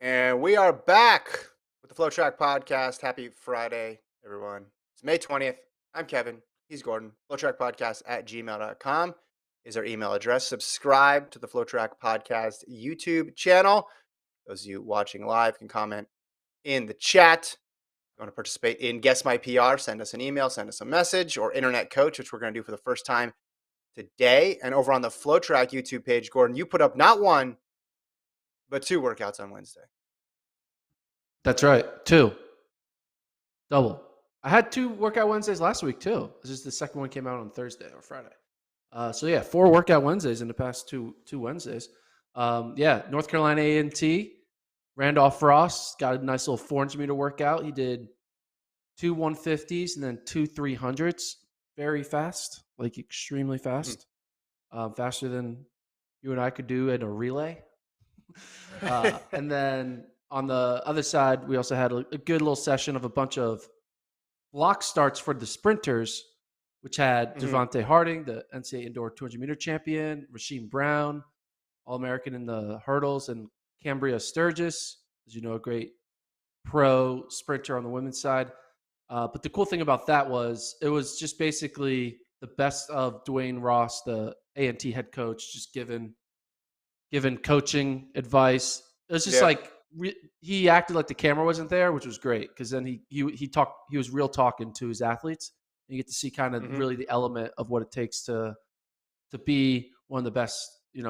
And we are back with the FloTrack podcast. Happy Friday, everyone. It's May 20th. I'm Kevin. He's Gordon. FloTrack podcast at gmail.com is our email address. Subscribe to the FloTrack podcast YouTube channel. Those of you watching live can comment in the chat. If you want to participate in Guess My PR, send us an email, send us a message, or Internet Coach, which we're going to do for the first time today. And over on the FloTrack YouTube page, Gordon, you put up not one, but two workouts on Wednesday. That's right. Two. Double. I had two workout Wednesdays last week too. It's just the second one came out on Thursday or Friday. So yeah, 4 workout Wednesdays in the past two Wednesdays. North Carolina A&T, Randolph Ross got a nice little 400-meter workout. He did 2 150s and then 2 300s. Very fast, like extremely fast. Faster than you and I could do in a relay. And then on the other side, we also had a good little session of a bunch of block starts for the sprinters, which had Devontae Harding, the NCAA indoor 200-meter champion, Rasheem Brown, All-American in the hurdles, and Cambria Sturgis, as you know, a great pro sprinter on the women's side. But the cool thing about that was it was just basically the best of Dwayne Ross, the A&T head coach, just given coaching advice. It was just like he acted like the camera wasn't there, which was great because then he talked. He was real talking to his athletes. And you get to see kind of really the element of what it takes to be one of the best,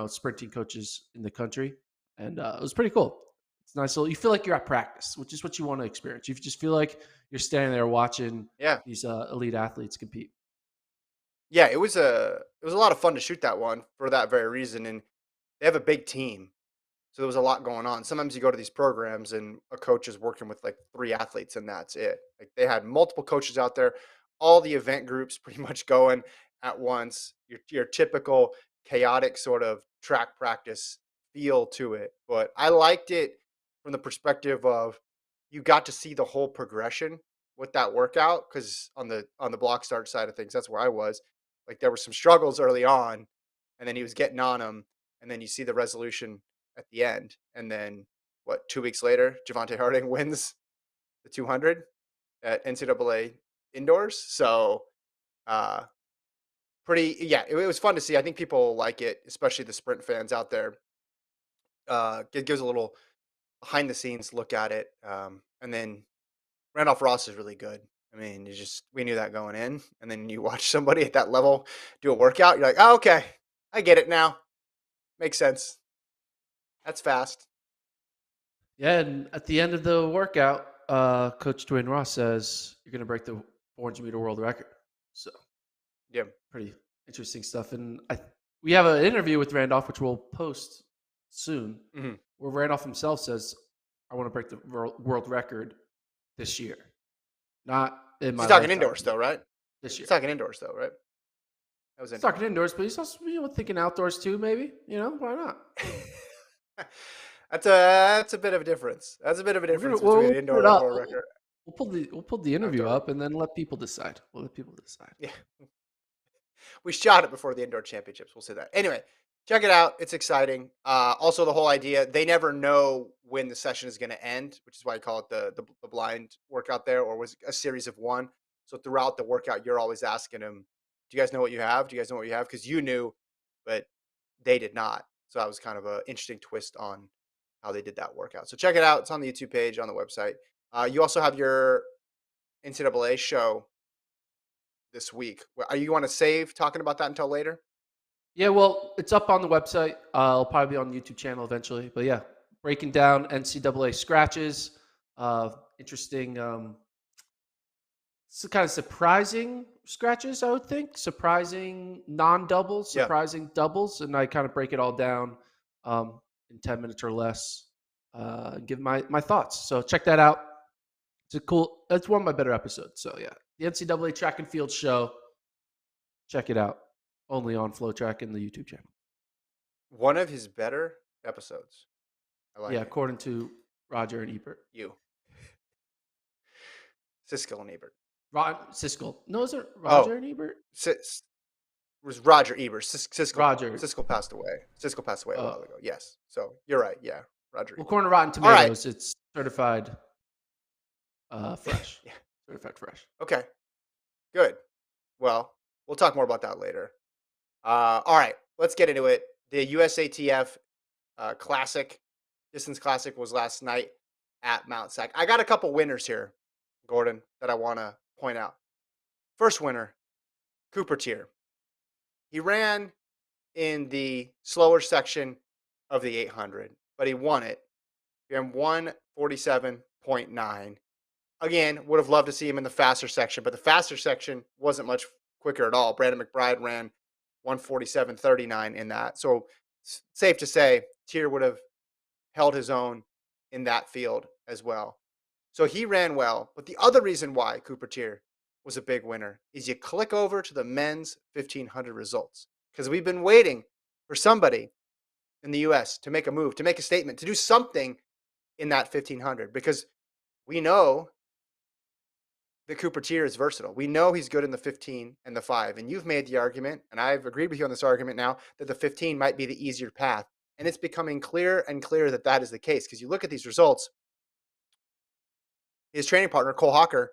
sprinting coaches in the country, and it was pretty cool. It's nice. You feel like you're at practice, which is what you want to experience. You just feel like you're standing there watching these elite athletes compete. Yeah, it was a lot of fun to shoot that one for that very reason. And they have a big team, so there was a lot going on. Sometimes you go to these programs and a coach is working with like 3 athletes and that's it. Like they had multiple coaches out there, all the event groups pretty much going at once. Your typical chaotic sort of track practice feel to it. But I liked it from the perspective of you got to see the whole progression with that workout because on the block start side of things, that's where I was. Like there were some struggles early on, and then he was getting on them, and then you see the resolution at the end. And then what, 2 weeks later, Javante Harding wins the 200 at NCAA indoors. So it was fun to see. I think people like it, especially the sprint fans out there. It gives a little behind the scenes look at it. And then Randolph Ross is really good. I mean, we knew that going in, and then you watch somebody at that level do a workout. You're like, oh, okay, I get it now. Makes sense. That's fast. Yeah, and at the end of the workout, Coach Dwayne Ross says you're going to break the 400-meter world record. So, yeah, pretty interesting stuff. And we have an interview with Randolph, which we'll post soon, where Randolph himself says, "I want to break the world record this year." Not in my. He's talking indoors, though, right? This year. He's talking indoors, though, right? That was talking indoors, but he's also thinking outdoors too. Maybe why not? That's a bit of a difference. That's a bit of a difference between an indoor and outdoor record. We'll pull the interview up and then let people decide. We'll let people decide. Yeah, we shot it before the indoor championships. We'll say that. Anyway, check it out. It's exciting. Also, the whole idea, they never know when the session is going to end, which is why I call it the blind workout there, or was a series of 1. So throughout the workout, you're always asking them, do you guys know what you have? Do you guys know what you have? Because you knew, but they did not. So that was kind of an interesting twist on how they did that workout. So check it out. It's on the YouTube page, on the website. You also have your NCAA show this week. Are you want to save talking about that until later? Yeah, well, it's up on the website. It'll probably be on the YouTube channel eventually. But yeah, breaking down NCAA scratches. Interesting, kind of surprising scratches, I would think. Surprising non-doubles, surprising doubles. And I kind of break it all down in 10 minutes or less. Give my thoughts. So check that out. It's one of my better episodes. So yeah, the NCAA track and field show. Check it out. Only on FloTrack in the YouTube channel. One of his better episodes. I like it. According to Roger and Ebert. Siskel and Ebert. Siskel. No, is it Roger and Ebert? It was Roger Ebert. Siskel. Roger. Siskel passed away. A while ago. Yes. So you're right. Yeah. Rodrigo. Well, according to Rotten All right. Tomatoes, it's certified fresh. Yeah. Certified fresh. Okay. Good. Well, we'll talk more about that later. All right. Let's get into it. The USATF Classic, Distance Classic, was last night at Mount Sac. I got a couple winners here, Gordon, that I want to point out. First winner, Cooper Teare. He ran in the slower section of the 800, but he won it. He ran 147.9. Again, would have loved to see him in the faster section, but the faster section wasn't much quicker at all. Brandon McBride ran 147.39 in that. So safe to say, Teare would have held his own in that field as well. So he ran well. But the other reason why Cooper Teare was a big winner is you click over to the men's 1500 results, because we've been waiting for somebody in the US to make a move, to make a statement, to do something in that 1500, because we know that Cooper Teare is versatile. We know he's good in the 15 and the 5. And you've made the argument, and I've agreed with you on this argument now, that the 15 might be the easier path. And it's becoming clearer and clearer that that is the case, because you look at these results, his training partner, Cole Hocker,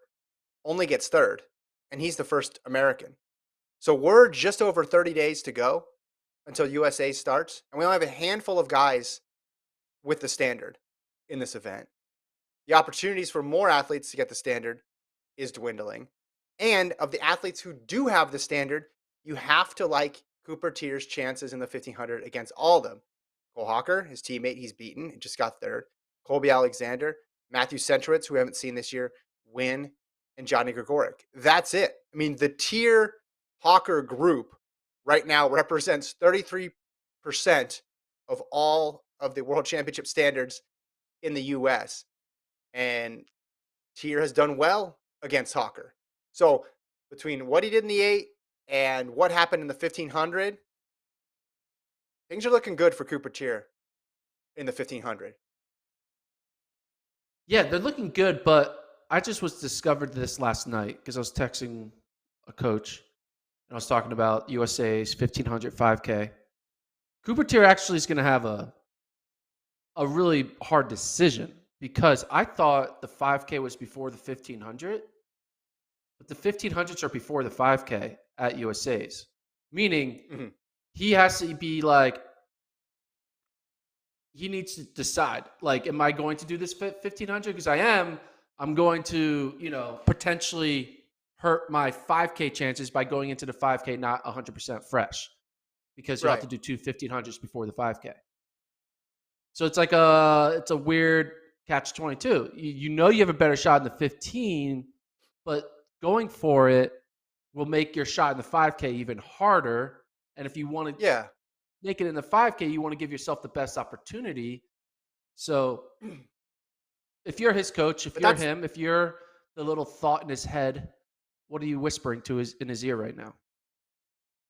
only gets third, and he's the first American. So we're just over 30 days to go until USA starts, and we only have a handful of guys with the standard in this event. The opportunities for more athletes to get the standard is dwindling. And of the athletes who do have the standard, you have to like Cooper Teare's chances in the 1500 against all of them. Cole Hocker, his teammate, he's beaten and just got third. Colby Alexander, Matthew Centrowitz, who we haven't seen this year, Wynn, and Johnny Gregoric. That's it. I mean, the Teare Hocker group right now represents 33% of all of the World Championship standards in the U.S. And Teare has done well against Hocker. So between what he did in the 8 and what happened in the 1500, things are looking good for Cooper Teare in the 1500. Yeah, they're looking good, but I just was discovered this last night because I was texting a coach and I was talking about USA's 1500 5K. Cooper Teare actually is going to have a really hard decision because I thought the 5K was before the 1500, but the 1500s are before the 5K at USA's, meaning Mm-hmm. he has to be like, he needs to decide, like, am I going to do this 1500? Because I am. I'm going to, potentially hurt my 5K chances by going into the 5K not 100% fresh because you have Right. to do two 1500s before the 5K. So it's like it's a weird catch-22. You know you have a better shot in the 15, but going for it will make your shot in the 5K even harder. And if you want to Yeah. make it in the 5K, you want to give yourself the best opportunity. So if you're his coach, if But you're that's, him, if you're the little thought in his head, what are you whispering to in his ear right now?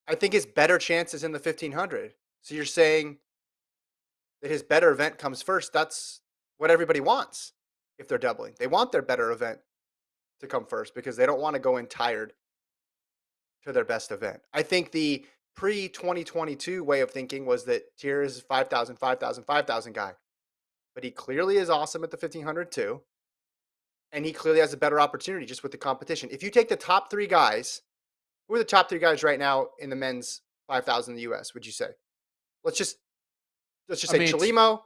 I think his better chances in the 1500. So you're saying that his better event comes first. That's what everybody wants if they're doubling. They want their better event to come first because they don't want to go in tired to their best event. I think the pre 2022 way of thinking was that Teare is 5,000, 5,000, 5,000 guy, but he clearly is awesome at the 1500 too. And he clearly has a better opportunity just with the competition. If you take the top 3 guys, who are the top 3 guys right now in the men's 5,000 in the US, would you say? Let's just I say mean, Chalimo,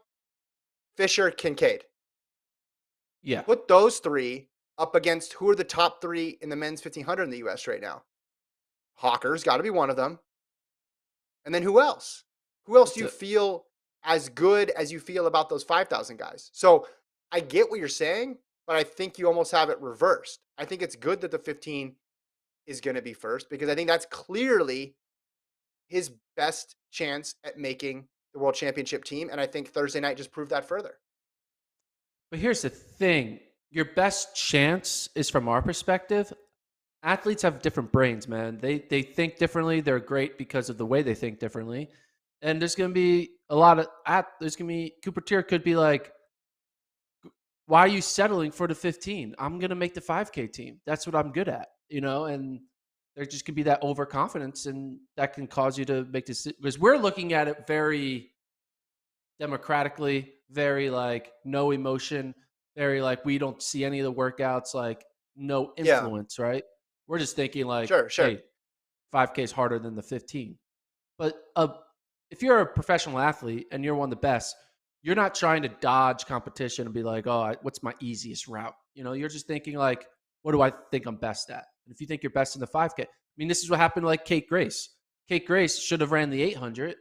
Fisher, Kincaid. yeah. Put those 3 up against who are the top 3 in the men's 1500 in the US right now. Hawker's got to be one of them. And then who else? Who else do That's you it. feel as good as you feel about those 5,000 guys? So I get what you're saying, but I think you almost have it reversed. I think it's good that the 15 is going to be first because I think that's clearly his best chance at making the world championship team. And I think Thursday night just proved that further. But here's the thing. Your best chance is from our perspective. Athletes have different brains, man. They think differently. They're great because of the way they think differently. And there's going to be a lot of there's going to be Cooper Teare could be like, why are you settling for the 15? I'm going to make the 5K team. That's what I'm good at, and there just could be that overconfidence and that can cause you to make this because we're looking at it very democratically. very like no emotion, very like we don't see any of the workouts, like no Yeah. influence, right? We're just thinking like, Sure, sure. hey, 5K is harder than the 15. But if you're a professional athlete and you're one of the best, you're not trying to dodge competition and be like, oh, what's my easiest route? You're just thinking like, what do I think I'm best at? And if you think you're best in the 5K, I mean, this is what happened to like Kate Grace. Kate Grace should have ran the 800,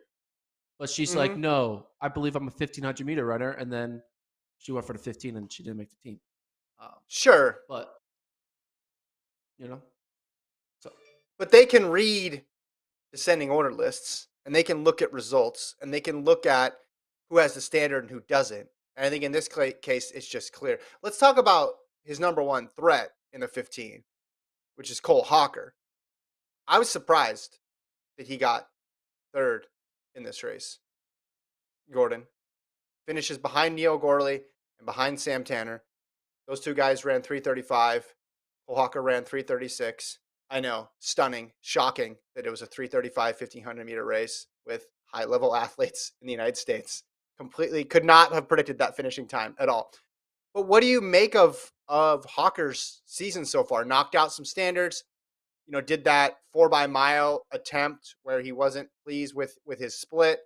but she's like, Mhm. no, I believe I'm a 1500-meter runner. And then she went for the 15 and she didn't make the team. Um, Sure. but, you know, so But they can read descending order lists and they can look at results and they can look at who has the standard and who doesn't. And I think in this case, it's just clear. Let's talk about his number one threat in the 15, which is Cole Hocker. I was surprised that he got third in this race. Gordon finishes behind Neil Gorley and behind Sam Tanner. Those two guys ran 3:35. Cole Hocker ran 3:36. I know, stunning, shocking that it was a 3:35 1500-meter race with high-level athletes in the United States. Completely could not have predicted that finishing time at all. But what do you make of Hocker's season so far? Knocked out some standards, did that 4 by mile attempt where he wasn't pleased with his split.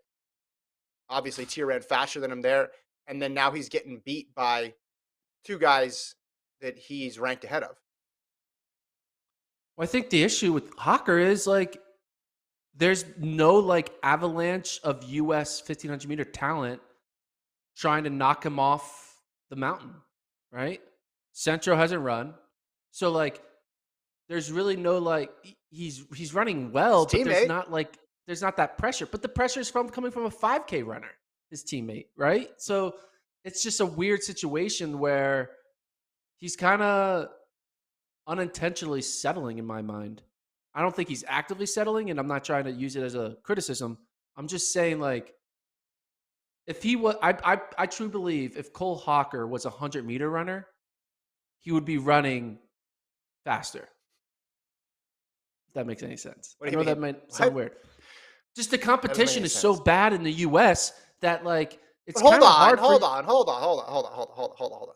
Obviously, Teare ran faster than him there, and then now he's getting beat by two guys that he's ranked ahead of. well, I think the issue with Hocker is like there's no like avalanche of US 1500-meter talent trying to knock him off the mountain, right? Centro hasn't run. So like there's really no like he's running His well, but teammate, there's not that pressure. But the pressure is coming from a 5K runner, his teammate, right? So it's just a weird situation where he's kind of unintentionally settling in my mind. I don't think he's actively settling, and I'm not trying to use it as a criticism. I'm just saying like if he was I truly believe if Cole Hocker was a 100-meter runner, he would be running faster. If that makes any sense. what I do you know that mean? might sound What? weird. Just the That doesn't make competition any is so sense. bad in the US that like it's But hold kind of on, hard for hold on, hold on, hold on, hold on, hold on, hold on, hold on, hold on.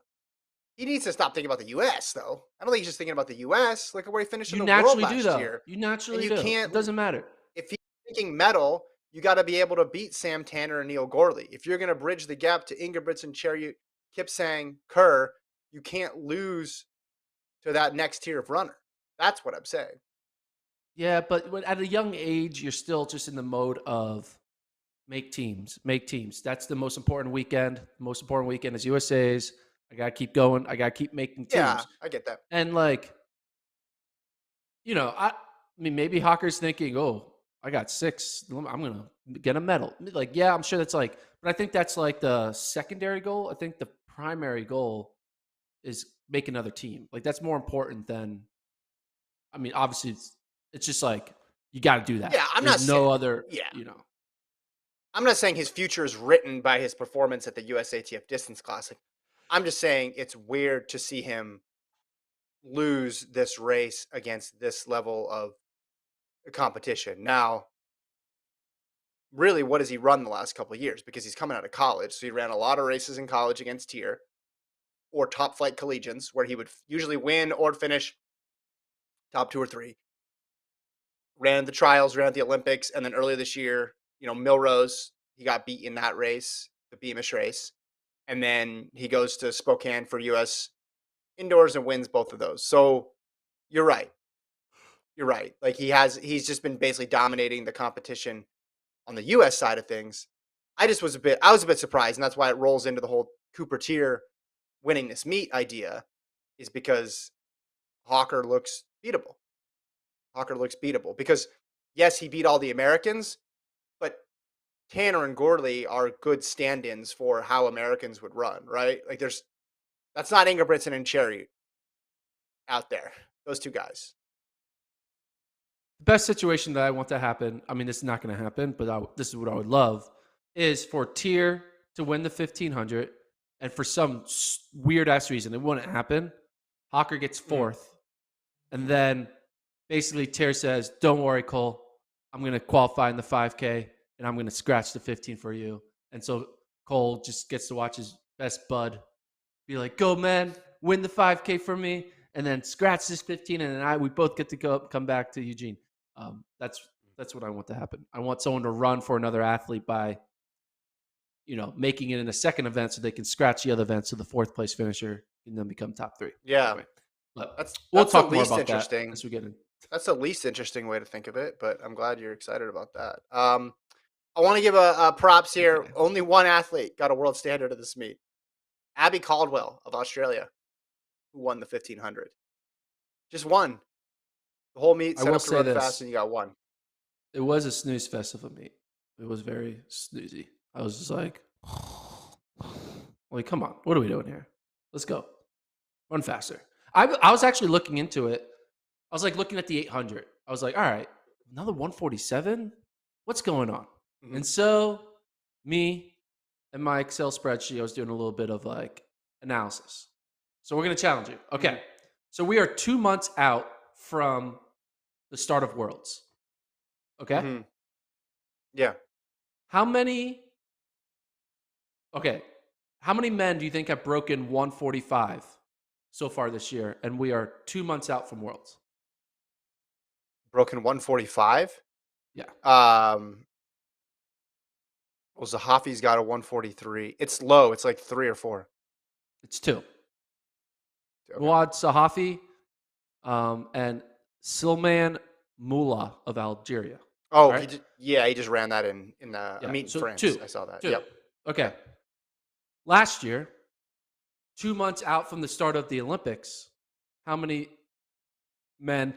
He needs to stop thinking about the U.S. though. I don't think he's just thinking about the U.S. Look at where he finished in you the world naturally do last though. year. You And naturally you do. It can't. doesn't matter. If he's thinking medal, you got to be able to beat Sam Tanner and Neil Gorley. If you're going to bridge the gap to Ingebrigtsen, Cherry, Kipsang, Kerr, you can't lose to that next tier of runner. That's what I'm saying. Yeah, but at a young age, you're still just in the mode of make teams, make teams. That's the most important weekend. The most important weekend is USA's. I gotta keep going. I gotta keep making Yeah, teams. I get that. And like, I mean, maybe Hawker's thinking, oh, I got 6. I'm gonna get a medal. Like, yeah, I'm sure that's like, but I think that's like the secondary goal. I think the primary goal is make another team. Like that's more important than. I mean, obviously, it's just like you got to do that. Yeah, I'm There's not saying. no other, Yeah, you know. I'm not saying his future is written by his performance at the USATF Distance Classic. I'm just saying it's weird to see him lose this race against this level of competition. Now, really, what has he run the last couple of years? Because he's coming out of college, so he ran a lot of races in college against Teare or top flight collegians, where he would usually win or finish top 2 or 3. Ran the trials, ran at the Olympics, and then earlier this year, Milrose, he got beat in that race, the Beamish race, and then he goes to Spokane for U.S. indoors and wins both of those. So you're right. You're right. Like he's just been basically dominating the competition on the US side of things. I was a bit surprised, and that's why it rolls into the whole Cooper Teare winning this meet idea, is because Hawker looks beatable. Hawker looks beatable because yes, he beat all the Americans, but Tanner and Gordley are good stand-ins for how Americans would run, right? Like that's not Ingebrigtsen and Cherry out there. Those two guys. The best situation that I want to happen, I mean, this is not going to happen, but this is what I would love, is for Teare to win the 1500, and for some weird ass reason, it wouldn't happen. Hocker gets Mm. 4th. And then basically Teare says, don't worry, Cole. I'm going to qualify in the 5K, and I'm going to scratch the 15 for you. And so Cole just gets to watch his best bud be like, "Go, man, win the 5K for me," and then scratch this 15, and then we both get to come back to Eugene. That's what I want to happen. I want someone to run for another athlete by, making it in a second event so they can scratch the other event, so the fourth place finisher can then become top three. Yeah, Anyway, but that's we'll that's the talk more least about that interesting. as we get in. That's the least interesting way to think of it, but I'm glad you're excited about that. I want to give a props here. Okay. Only one athlete got a world standard of this meet. Abby Caldwell of Australia, who won the 1500. Just one. The whole meet I set will up to say run fast, this: and you got one. it was a snooze fest of a meet. It was very snoozy. I was just like, come on, what are we doing here? Let's go, run faster. I was actually looking into it. I was like looking at the 800. I was like, all right, another 147. What's going on? Mhm. And so, me and my Excel spreadsheet, I was doing a little bit of like analysis. So we're gonna challenge you. Okay. Mhm. So we are 2 months out from the start of Worlds. Okay. Mhm. Yeah. How many? Okay. How many men do you think have broken 145 so far this year? And we are 2 months out from Worlds. Broken 145. Yeah. Well, Zahafi's got a 143. It's low. It's like 3 or 4. It's two. Okay. Muad Sahafi and Silman Mula of Algeria. Oh, Right? he just ran that in a Yeah. meet in So France. two. I saw that. Two. Yep. Okay. Yep. Last year, 2 months out from the start of the Olympics, how many men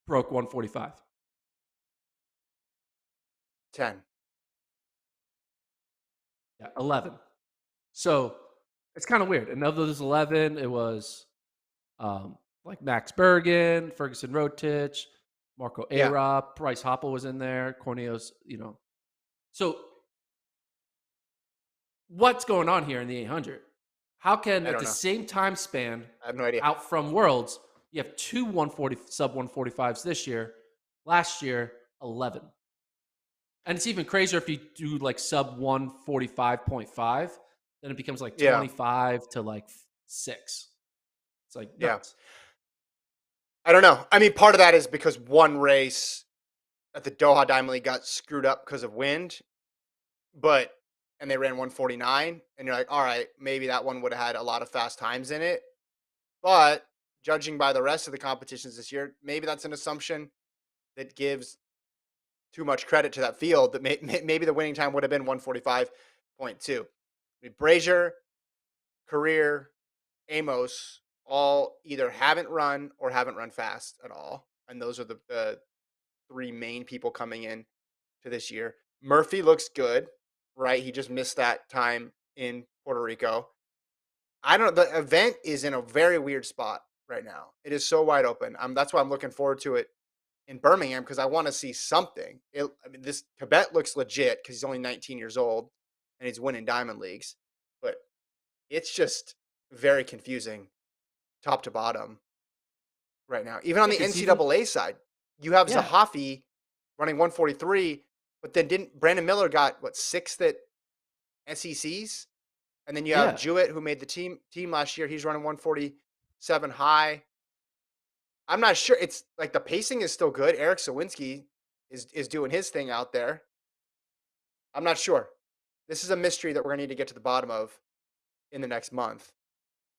broke 145? 10. Yeah, 11. So it's kind of weird. And of those 11, it was like Max Bergen, Ferguson Rotich, Marco Yeah. Arop, Bryce Hoppel was in there, Cornelius, So what's going on here in the 800? How can, I at don't the know. same time span I have no idea. out from Worlds, you have two 140 sub 145s this year, last year, 11. And it's even crazier if you do like sub 145.5, then it becomes like Yeah. 25 to like 6. It's like Yeah. nuts. I don't know. I mean, part of that is because one race at the Doha Diamond League got screwed up because of wind, and they ran 149, and you're like, all right, maybe that one would have had a lot of fast times in it. But judging by the rest of the competitions this year, maybe that's an assumption that gives too much credit to that field. That maybe the winning time would have been 145.2. I mean, Brazier, Career, Amos all either haven't run or haven't run fast at all, and those are the three main people coming in to this year. Murphy looks good, right? He just missed that time in Puerto Rico. I don't know. The event is in a very weird spot right now. It is so wide open. That's why I'm looking forward to it in Birmingham because I want to see something. I mean, this Tibet looks legit because he's only 19 years old and he's winning diamond leagues, but it's just very confusing top to bottom right now. Even on Yeah, the because even, NCAA side, you have yeah, Zahafi running 143, but then didn't Brandon Miller got what sixth at SECs? And then you have yeah. Jewett, who made the team last year. He's running 147 high. I'm not sure. It's like the pacing is still good. Eric Sawinski is doing his thing out there. I'm not sure. This is a mystery that we're gonna need to get to the bottom of in the next month.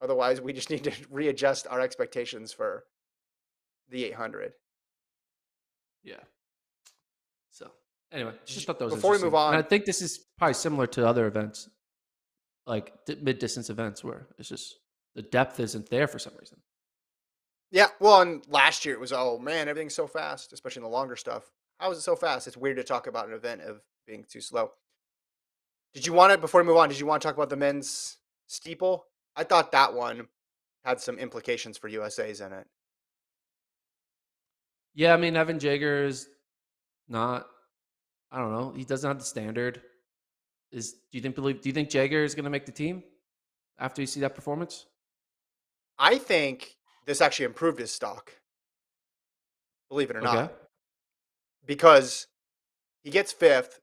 Otherwise, we just need to readjust our expectations for the 800. Yeah. So anyway, just You, thought that was before we move interesting. And I on, think this is probably similar to other events, like mid distance events, where it's just the depth isn't there for some reason. yeah. Well, and last year it was oh man, everything's so fast, especially in the longer stuff. How is it so fast? It's weird to talk about an event of being too slow. Did you want to before we move on? Did you want to talk about the men's steeple? I thought that one had some implications for USA's in it. Yeah, I mean, Evan Jager is not, I don't know, he doesn't have the standard. Do you think Jager is going to make the team after you see that performance? I think this actually improved his stock, believe it or Okay. not, because he gets fifth.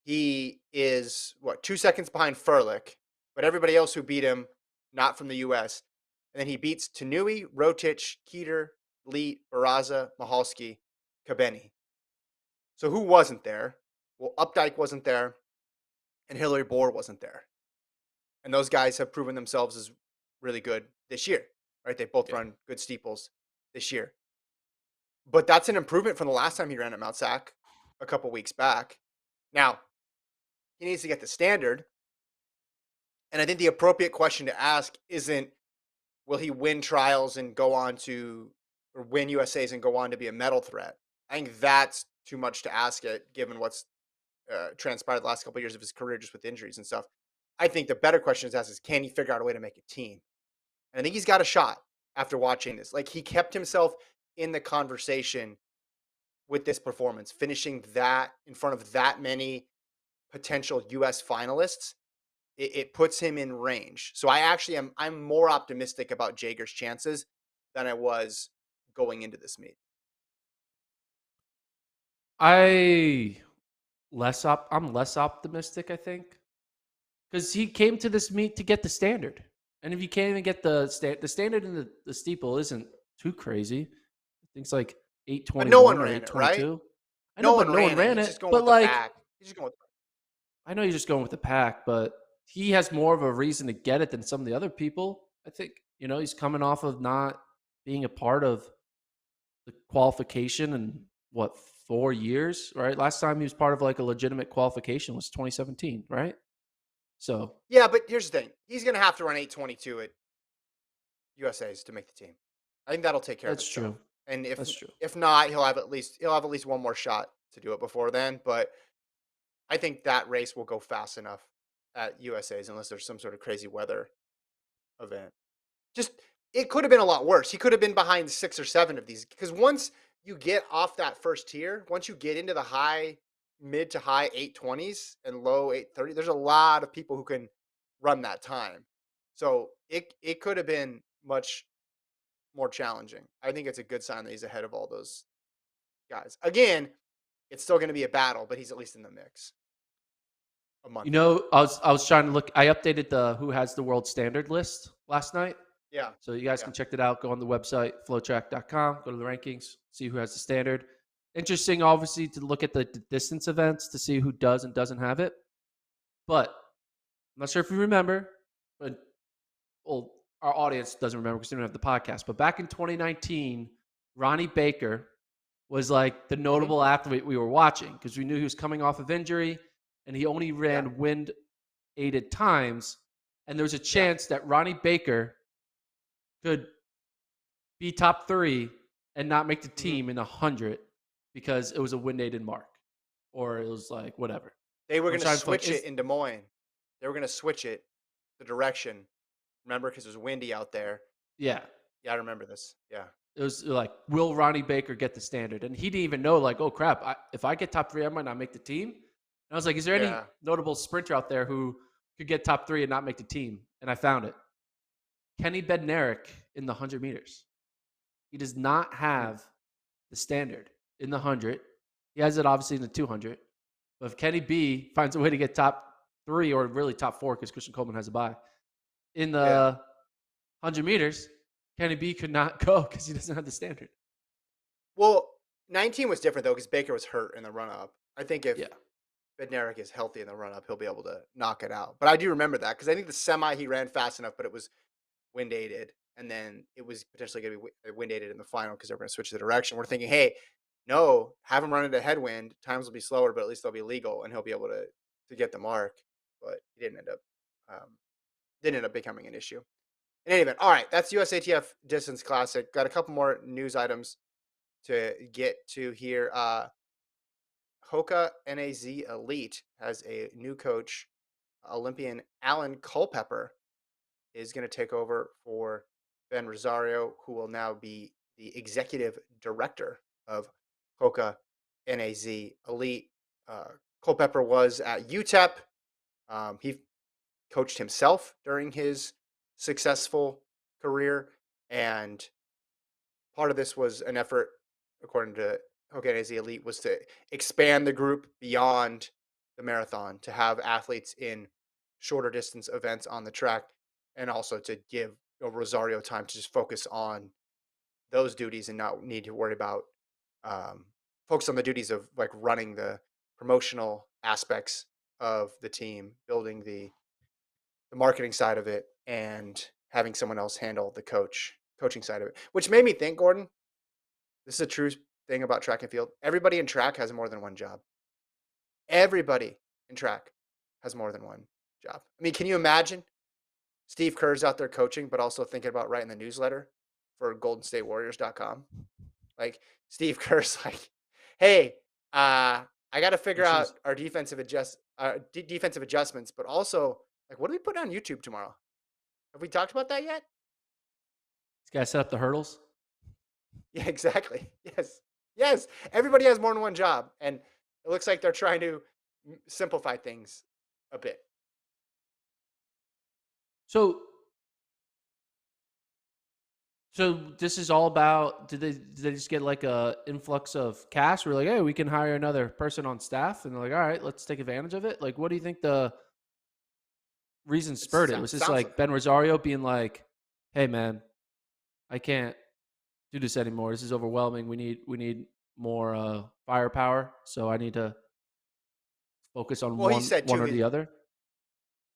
He is what 2 seconds behind Furlick, but everybody else who beat him, not from the U.S. And then he beats Tanui, Rotich, Keeter, Lee, Baraza, Mahalski, Kabeni. So who wasn't there? Well, Updike wasn't there, and Hillary Bohr wasn't there. And those guys have proven themselves as really good this year, right? They both Yeah. run good steeples this year. But that's an improvement from the last time he ran at Mount Sac a couple weeks back. Now, he needs to get the standard. And I think the appropriate question to ask isn't, will he win trials and go on to, or win USAs and go on to be a medal threat? I think that's too much to ask it, given what's transpired the last couple of years of his career just with injuries and stuff. I think the better question to ask is, can he figure out a way to make a team? And I think he's got a shot after watching this. Like, he kept himself in the conversation with this performance, finishing that in front of that many potential US finalists. It puts him in range. So I'm more optimistic about Jager's chances than I was going into this meet. I I'm less optimistic, I think, because he came to this meet to get the standard, and if you can't even get the standard in the steeple isn't too crazy. I think it's like But no one 8:21 or ran it, right? 8:22. I know, No but one no one ran it. ran He's it. just going But with the like, pack. He's just going with I know you're just going with the pack, but he has more of a reason to get it than some of the other people. I think, he's coming off of not being a part of the qualification in what, 4 years, right? Last time he was part of like a legitimate qualification was 2017, right? So Yeah, but here's the thing. He's going to have to run 8:22 at USA's to make the team. I think that'll take care of that's itself. true. And That's true. if not, he'll have at least one more shot to do it before then, but I think that race will go fast enough at USA's unless there's some sort of crazy weather event. Just it could have been a lot worse. He could have been behind 6 or 7 of these because once you get off that first tier, once you get into the mid to high 8:20s and low 8:30, there's a lot of people who can run that time. So it could have been much more challenging. I think it's a good sign that he's ahead of all those guys. Again, it's still going to be a battle, but he's at least in the mix a month in. I was trying to look. I updated the who has the world standard list last night. Yeah. So you guys Yeah. can check it out. Go on the website, FloTrack.com, go to the rankings, see who has the standard. Interesting, obviously, to look at the distance events to see who does and doesn't have it. But I'm not sure if you remember, but well, our audience doesn't remember because they don't have the podcast. But back in 2019, Ronnie Baker was like the Mhm. notable athlete we were watching because we knew he was coming off of injury and he only Yeah. ran wind aided times. And there was a Yeah. chance that Ronnie Baker could be top 3 and not make the Mhm. team in 100 because it was a wind aided mark or it was like whatever. They were I'm gonna trying to like, switch it in Des Moines. They were gonna switch it, the direction. Remember, because it was windy out there. yeah. Yeah, I remember this. Yeah. It was like, will Ronnie Baker get the standard? And he didn't even know, like, oh crap, if I get top 3, I might not make the team. And I was like, is there any Yeah. notable sprinter out there who could get top 3 and not make the team? And I found it. Kenny Bednarek in the 100 meters. He does not Hmm. have the standard in the 100. He has it obviously in the 200. But if Kenny B finds a way to get top 3 or really top 4, because Christian Coleman has a bye, in Yeah. the 100 meters, Kenny B could not go because he doesn't have the standard. Well, 19 was different though because Baker was hurt in the run up. I think if Yeah. Bednarek is healthy in the run up, he'll be able to knock it out. But I do remember that because I think the semi he ran fast enough, but it was wind aided, and then it was potentially going to be wind aided in the final because they're going to switch the direction. We're thinking, hey, no, have him run into headwind. Times will be slower, but at least they'll be legal, and he'll be able to get the mark. But he didn't end up becoming an issue. In any event, all right, that's USATF Distance Classic. Got a couple more news items to get to here. Hoka Naz Elite has a new coach, Olympian Alan Culpepper is going to take over for Ben Rosario, who will now be the executive director of Hoka Naz Elite. Culpepper was at UTEP. He coached himself during his successful career, and part of this was an effort, according to Hoka Naz Elite, was to expand the group beyond the marathon, to have athletes in shorter distance events on the track, and also to give Rosario time to just focus on those duties and not need to worry about um, focus on the duties of like running the promotional aspects of the team, building the marketing side of it, and having someone else handle the coaching side of it. Which made me think, Gordon, this is a true thing about track and field. Everybody in track has more than one job. Everybody in track has more than one job. I mean, can you imagine Steve Kerr's out there coaching, but also thinking about writing the newsletter for GoldenStateWarriors.com? Like Steve Kerr's like, hey, I got to figure Which out is our defensive adjustments, but also like, what do we put on YouTube tomorrow? Have we talked about that yet? this guy set up the hurdles. Yeah, exactly. Yes, yes. Everybody has more than one job, and it looks like they're trying to simplify things a bit. So So this is all about did they just get like a influx of cash? We're like, hey, we can hire another person on staff, and they're like, all right, let's take advantage of it. Like, what do you think the reason It spurred it? Was this sounds like Ben Rosario being like, hey man, I can't do this anymore. This is overwhelming. We need more firepower. So I need to focus on well. He one said one too. or the other.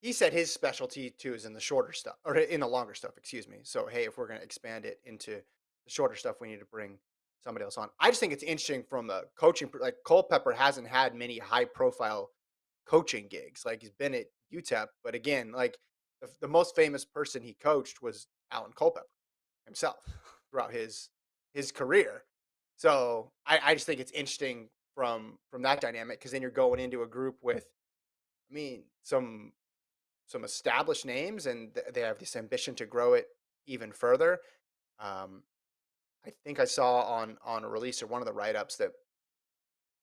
He said his specialty too is in the shorter stuff or in the longer stuff. Excuse me. So hey, if we're going to expand it into the shorter stuff, we need to bring somebody else on. I just think it's interesting from a coaching. Like Culpepper hasn't had many high profile coaching gigs. Like he's been at UTEP, but again, like the most famous person he coached was Alan Culpepper himself throughout his career. So I just think it's interesting from that dynamic because then you're going into a group with, I mean, some established names, and they have this ambition to grow it even further. Um, I think I saw on a release or one of the write ups that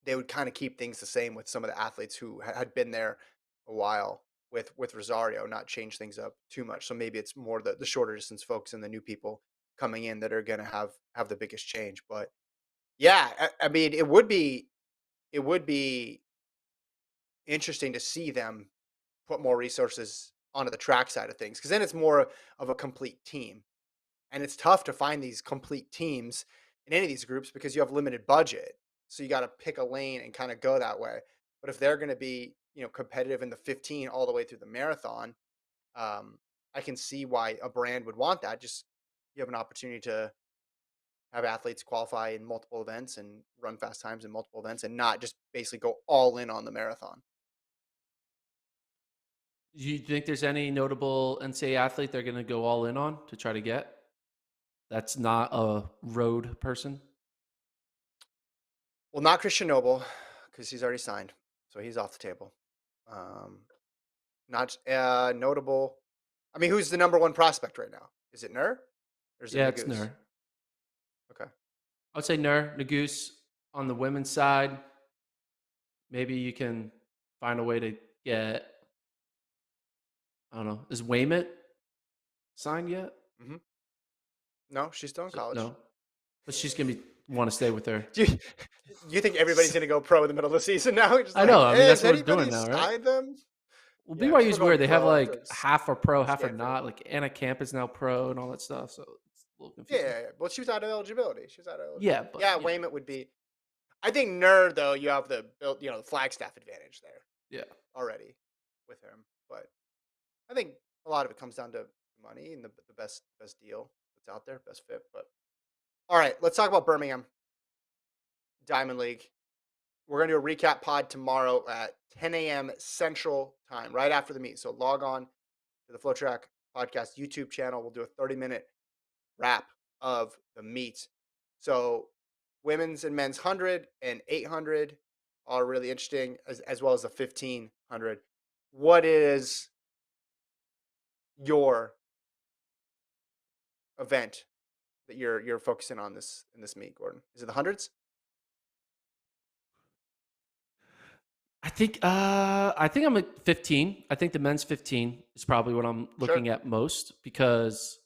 they would kind of keep things the same with some of the athletes who had been there a while with Rosario, not change things up too much. So maybe it's more the shorter distance folks and the new people coming in that are going to have the biggest change. But yeah, I mean, it would be interesting to see them put more resources onto the track side of things because then it's more of a complete team. And it's tough to find these complete teams in any of these groups because you have limited budget. So you got to pick a lane and kind of go that way. But if they're going to be, competitive in the 15 all the way through the marathon, um, I can see why a brand would want that. Just you have an opportunity to have athletes qualify in multiple events and run fast times in multiple events and not just basically go all in on the marathon. Do you think there's any notable NCAA athlete they're going to go all in on to try to get? That's not a road person. Well, not Christian Noble because he's already signed. So he's off the table. Um, Not notable. I mean, who's the number one prospect right now? Is it Nur or is it Yeah, it's Nagoose? Nur. Okay. I would say Nur, Nagoose on the women's side. Maybe you can find a way to get, I don't know, is Waymit signed yet? hmm No, she's still in college. No, but she's going to want to stay with her. Do you think everybody's going to go pro in the middle of the season now? Just I like, know. I mean, hey, has that's what we're doing anybody now, right? signed them? Well, Yeah, people BYU's going weird. They have pro after like half are pro, half are Stanford. not. Like Anna Camp is now pro and all that stuff. So it's a little Yeah, confusing. yeah, yeah. Well, she was out of eligibility. She was out of Yeah, eligibility. but Yeah, you know, Wayment would be. I think Nerd though, you have the Flagstaff advantage there yeah. already with him. But I think a lot of it comes down to money and the best deal that's out there, best fit. But all right, let's talk about Birmingham Diamond League. We're gonna do a recap pod tomorrow at 10 a.m. Central Time, right after the meet. So log on to the FloTrack Podcast YouTube channel. We'll do a 30-minute wrap of the meet. So women's and men's 100 and 800 are really interesting, as well as the 1500. What is your event that you're focusing on this in this meet, Gordon? Is it the hundreds? I think I'm at 15. I think the men's 15 is probably what I'm Sure. looking at most because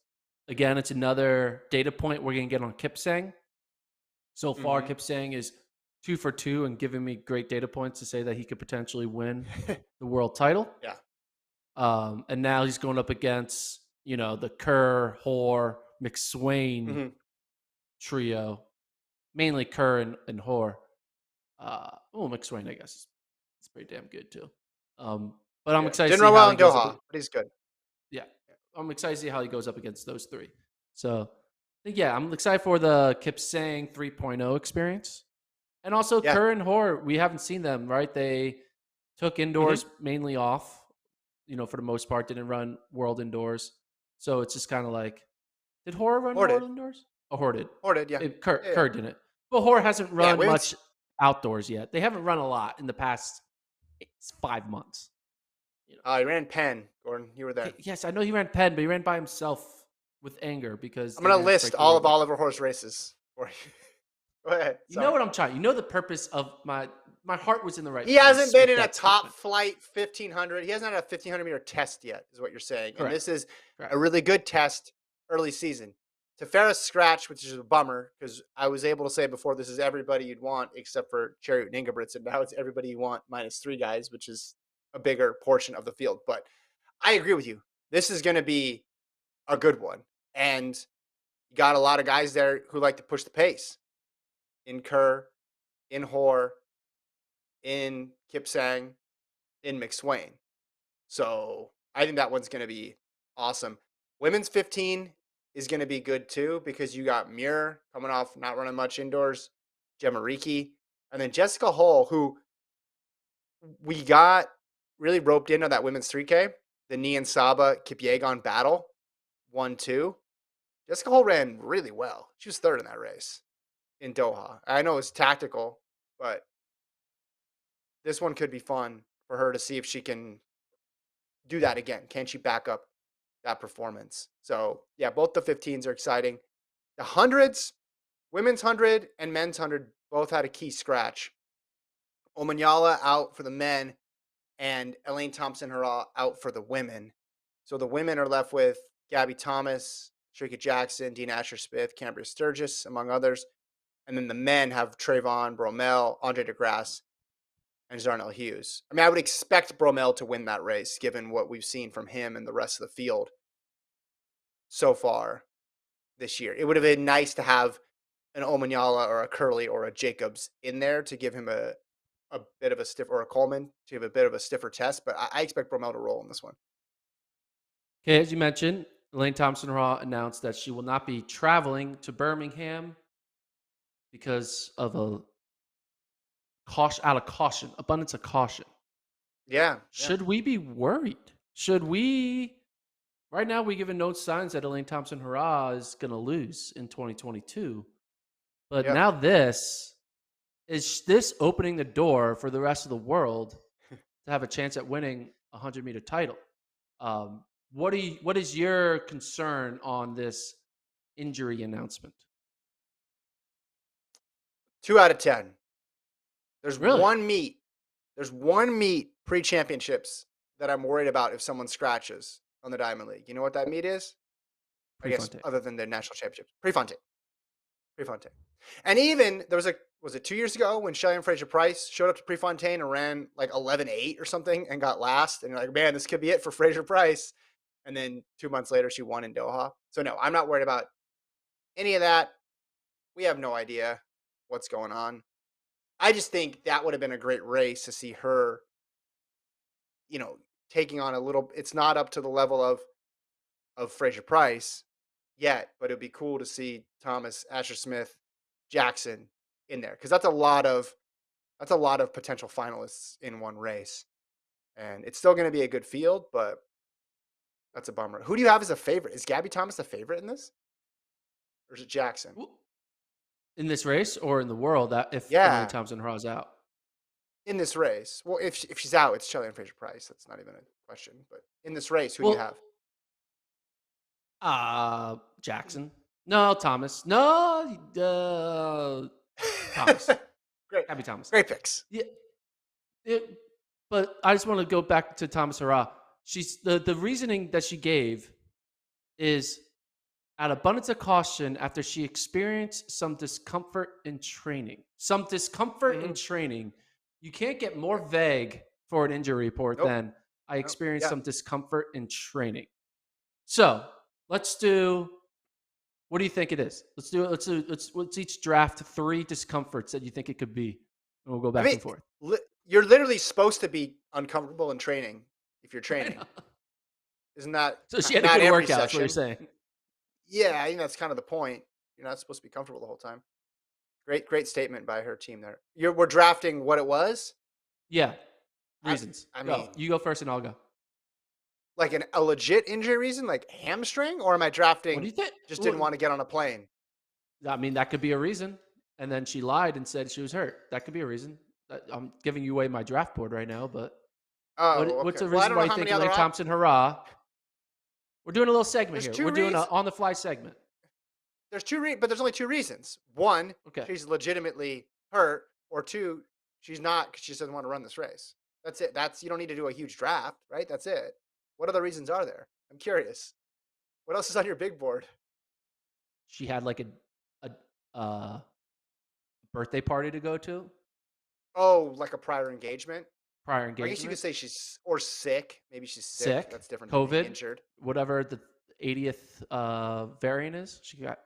again, it's another data point we're going to get on Kipsang. So far, Mm-hmm. Kipsang is 2 for 2 and giving me great data points to say that he could potentially win the world title. Yeah. And now he's going up against, the Kerr, Hoare, McSwain Mhm. trio, mainly Kerr and Hoare. McSwain, I guess, is pretty damn good too. But I'm Yeah. excited to Didn't see run how well he in goes up. Doha, but he's good. Yeah, I'm excited to see how he goes up against those three. So, I think, yeah, I'm excited for the Kipsang 3.0 experience. And also Yeah. Kerr and Hoare, we haven't seen them, right? They took Mhm. indoors mainly off, for the most part, didn't run world indoors. So it's just kind of like, did Hoare run Or world did. indoors? Oh, Hoare did. Or did, yeah. Kerr, Yeah, yeah. Kerr didn't. But Hoare hasn't Yeah, run women's. much outdoors yet. They haven't run a lot in the past 5 months. You know. He ran Penn, Gordon. You were there. Yes, I know he ran Penn, but he ran by himself with anger because I'm they gonna didn't list break the all world of record. Oliver Horse races for you. Go ahead. You know Sorry. what I'm trying. You know the purpose of my heart was in the right He hasn't place been with in a that top statement. flight 1500. He hasn't had a 1500-meter test yet, is what you're saying. And Correct. this is a Correct. really good test early season. Teare scratch, which is a bummer because I was able to say before this is everybody you'd want except for Chariot and Ingebrigtsen. Now it's everybody you want minus 3 guys, which is a bigger portion of the field. But I agree with you. This is going to be a good one. And you got a lot of guys there who like to push the pace in Kerr, in Hoare, in Kipsang, in McSwain. So I think that one's going to be awesome. Women's 15 is going to be good too because you got Muir coming off not running much indoors, Jemariki, and then Jessica Hull, who we got really roped into that women's 3K, the Nian Saba Kipyegon battle, 1-2. Jessica Hull ran really well. She was third in that race in Doha. I know it's tactical, but this one could be fun for her to see if she can do that again. Can she back up that performance? So, yeah, both the 15s are exciting. The hundreds, women's 100 and men's 100 both had a key scratch. Omanyala out for the men and Elaine Thompson-Herah out for the women. So the women are left with Gabby Thomas, Shrika Jackson, Dean Asher-Smith, Cambria Sturgis, among others. And then the men have Trayvon Bromell, Andre DeGrasse, and Zarnell Hughes. I mean, I would expect Bromell to win that race given what we've seen from him and the rest of the field so far this year. It would have been nice to have an Omanyala or a Curley or a Jacobs in there to give him a bit of a stiff, or a Coleman to give a bit of a stiffer test, but I expect Bromell to roll in this one. Okay, as you mentioned, Elaine Thompson-Herah announced that she will not be traveling to Birmingham because of abundance of caution. Yeah, yeah. Should we be worried? Should we? Right now, we given no signs that Elaine Thompson-Herah is going to lose in 2022. But Yeah. now is this opening the door for the rest of the world to have a chance at winning a 100-meter title? What is your concern on this injury announcement? 2 out of 10. There's Really? one meet. There's one meet pre-championships that I'm worried about if someone scratches on the Diamond League. You know what that meet is? I guess Prefontaine. other than the national championships. Prefontaine. Prefontaine. And even there was it 2 years ago when Shelly and Fraser Price showed up to Prefontaine and ran like 11:8 or something and got last. And you're like, man, this could be it for Fraser Price. And then 2 months later, she won in Doha. So no, I'm not worried about any of that. We have no idea what's going on. I just think that would have been a great race to see her, taking on a little. It's not up to the level of Fraser Price yet, but it'd be cool to see Thomas, Asher Smith, Jackson in there because that's a lot of potential finalists in one race, and it's still going to be a good field, but that's a bummer. Who do you have as a favorite? Is Gabby Thomas a favorite in this, or is it Jackson? In this race or in the world, that if Elaine Yeah, Thompson-Herah is out? in this race. Well, if she's out, it's Shelly and Fraser Price. That's not even a question. But in this race, who do you Well, have? Jackson. No, Thomas. No, Thomas. great, Gabby Thomas. great picks. Yeah, but I just want to go back to Thomas-Herah. She's the reasoning that she gave is Out of abundance of caution, after she experienced some discomfort in training. Some discomfort in Mhm. training. You can't get more Yep. vague for an injury report Nope. than I Nope. experienced Yeah. some discomfort in training. So let's do. What do you think it is? Let's do it. Let's each draft three discomforts that you think it could be, and we'll go I back mean, and forth. you're literally supposed to be uncomfortable in training if you're I training. know. Isn't that So she had a not good every workout. That's what you're session? saying. Yeah, I think that's kind of the point. You're not supposed to be comfortable the whole time. Great statement by her team there. We're drafting what it was. Yeah. I Reasons. I Go. mean, You go first, and I'll go. like a legit injury reason, like hamstring, or am I What do drafting you think? just didn't want to get on a plane? I mean, that could be a reason. And then she lied and said she was hurt. That could be a reason. I'm giving you away my draft board right now, but Oh, what's okay. a Well, I reason don't why know you how think many you other like Thompson-Herah? We're doing a little segment there's here. two We're doing an reasons. on the fly segment. But there's only two reasons. One, Okay. she's legitimately hurt, or two, she's not because she doesn't want to run this race. That's it. That's You don't need to do a huge draft, right? That's it. What other reasons are there? I'm curious. What else is on your big board? She had like a birthday party to go to, Oh, like a prior engagement. prior I guess you could engagement, say she's or sick. Maybe she's sick. sick, That's different than being COVID, injured. whatever the 80th variant is. She got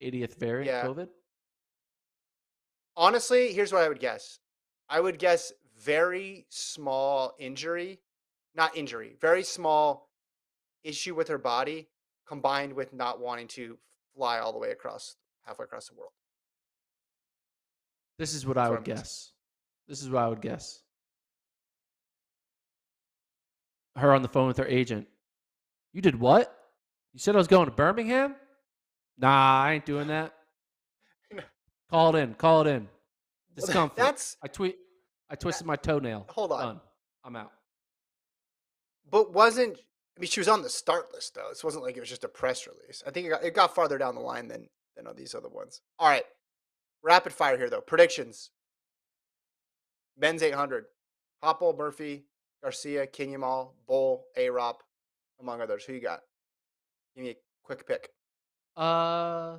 80th variant Yeah. COVID. Honestly, here's what I would guess. I would guess very small injury, not injury, very small issue with her body combined with not wanting to fly all the way across halfway across the world. This is what I That's what would I'm guessing. guess. This is what I would guess. Her on the phone with her agent. You did what? You said I was going to Birmingham? Nah, I ain't doing that. Call it in. Call it in. Well, Discomfort. that's I that. twisted my toenail. Hold on, Done. I'm out. but wasn't I mean she was on the start list though. This wasn't like it was just a press release. I think it got farther down the line than all these other ones. All right, rapid fire here though. Predictions: men's 800, Hoppel, Murphy, Garcia, Kinyamal, Bull, Arop, among others. Who you got? Give me a quick pick. Uh,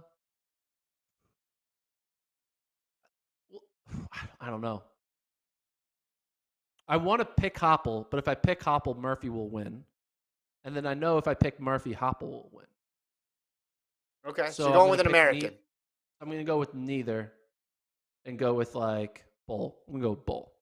I don't know. I want to pick Hopple, but if I pick Hopple, Murphy will win. And then I know if I pick Murphy, Hopple will win. Okay, so So you're I'm going gonna with an pick American. I'm gonna go with neither and go with like Bull. I'm gonna go with Bull.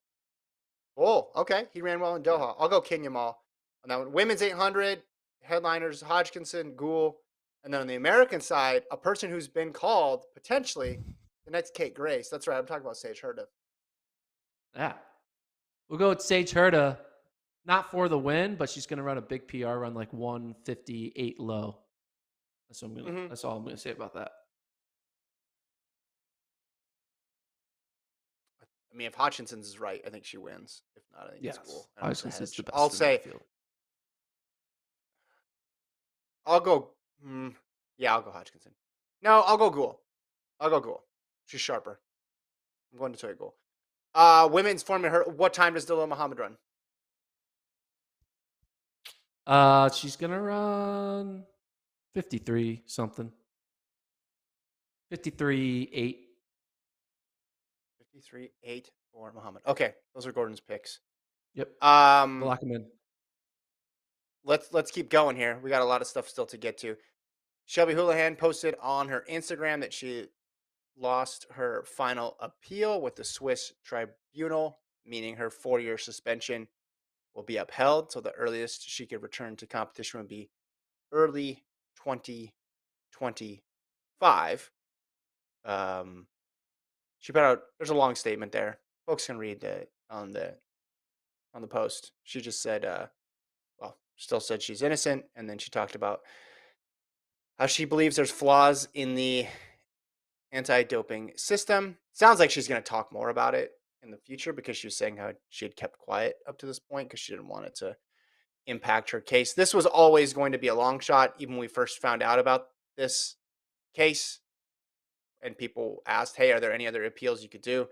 Oh, okay. He ran well in Yeah. Doha. I'll go Kinyamal on that one. Women's 800 headliners: Hodgkinson, Gould, and then on the American side, a person who's been called potentially the next Kate Grace. That's right. I'm talking about Sage Herda. Yeah. We'll go with Sage Herda, not for the win, but she's gonna run a big PR run like 158 low. Hmm. That's all I'm gonna say about that. I mean, if Hodgkinson's is right, I think she wins. If not, I think it's Yes. cool. I don't know if it's a Hodgkins is the hedge. I'll best in that say field. I'll go. Yeah, I'll go Hodgkinson. No, I'll go Gould. I'll go Gould. She's sharper. I'm going to tell you Gould. Women's Formula. What time does Dila Muhammad run? She's gonna run 53 something. 53.8. 53.8 for Muhammad. Okay, those are Gordon's picks. Yep. Um, Lock him in. let's keep going here. We got a lot of stuff still to get to. Shelby Houlihan posted on her Instagram that she lost her final appeal with the Swiss tribunal, meaning her 4-year suspension will be upheld. So the earliest she could return to competition would be early 2025. Um, she put out. There's a long statement there. Folks can read on the post. She just said, well, still said she's innocent, and then she talked about how she believes there's flaws in the anti-doping system. Sounds like she's going to talk more about it in the future because she was saying how she had kept quiet up to this point because she didn't want it to impact her case. This was always going to be a long shot, even when we first found out about this case. And people asked, "Hey, are there any other appeals you could do?"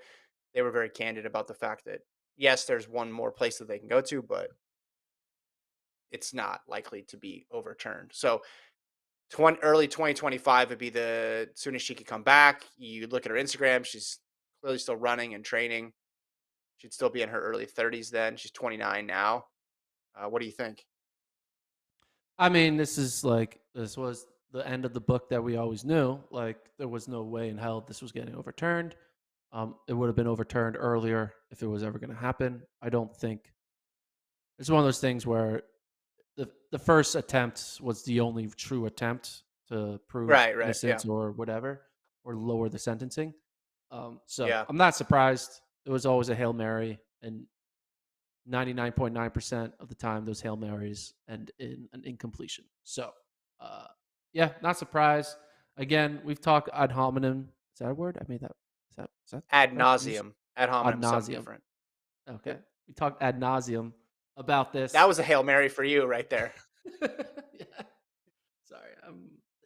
They were very candid about the fact that yes, there's one more place that they can go to, but it's not likely to be overturned. So early 2025 would be the soonest she could come back. You look at her Instagram; she's clearly still running and training. She'd still be in her early 30s then. She's 29 now. What do you think? I mean, this was the end of the book that we always knew. Like there was no way in hell this was getting overturned. It would have been overturned earlier if it was ever going to happen. I don't think it's one of those things where the first attempt was the only true attempt to prove Right, right, yeah, innocence or whatever, or lower the sentencing. So yeah. I'm not surprised. It was always a Hail Mary, and 99.9% of the time, those Hail Marys end in an incompletion. So, uh, yeah, not surprised. Again, we've talked ad hominem. Is that a word? I made that. Is that Ad correct? I'm just nauseum. Ad ad hominem is something nauseum. different. Okay. Yep. We talked ad nauseum about That this. was a hail mary for you right there. Yeah. Sorry.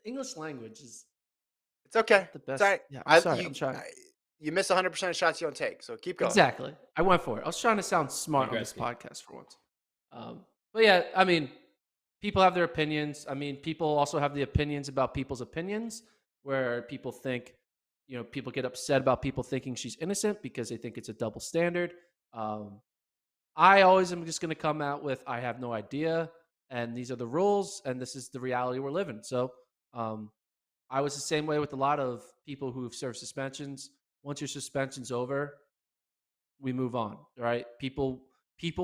English language is It's okay. not the It's all best. right. Yeah, I'm sorry. You I'm trying. you miss 100% of shots you don't take. So keep going. Exactly. I went for it. I was trying to sound Hey, smart on this Gretzky. podcast for once. But yeah, I mean, people have their opinions. I mean, people also have the opinions about people's opinions, where people think, people get upset about people thinking she's innocent because they think it's a double standard. Um, I always am just going to come out with, I have no idea, and these are the rules, and this is the reality we're living. So, um, I was the same way with a lot of people who've served suspensions. Once your suspension's over, we move on, right? People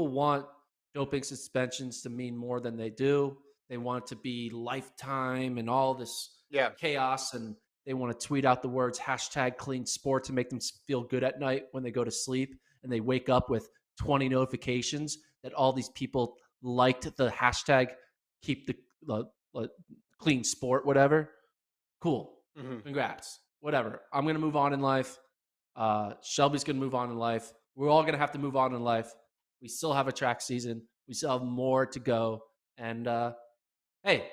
want doping suspensions to mean more than they do. They want it to be lifetime and all this Yeah. chaos, and they want to tweet out the words hashtag clean sport to make them feel good at night when they go to sleep, and they wake up with 20 notifications that all these people liked the hashtag keep the clean sport, whatever. Cool. Hmm. Congrats. Whatever. I'm going to move on in life. Shelby's going to move on in life. We're all going to have to move on in life. We still have a track season. We still have more to go. And hey,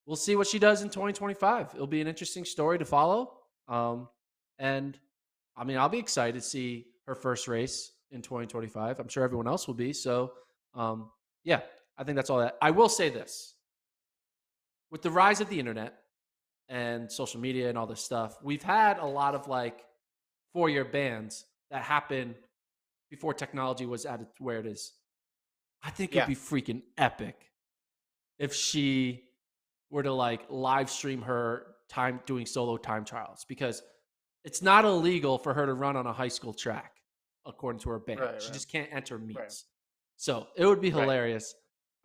we'll see what she does in 2025. It'll be an interesting story to follow. And I mean, I'll be excited to see her first race in 2025. I'm sure everyone else will be. So, yeah, I think that's all that. I will say this with the rise of the internet and social media and all this stuff, we've had a lot of like 4-year bans that happened before technology was at where it is. I think it'd Yeah. be freaking epic if she were to like live stream her time doing solo time trials, because it's not illegal for her to run on a high school track according to her ban. Right, She right, just can't enter right, meets. So it would be right. hilarious.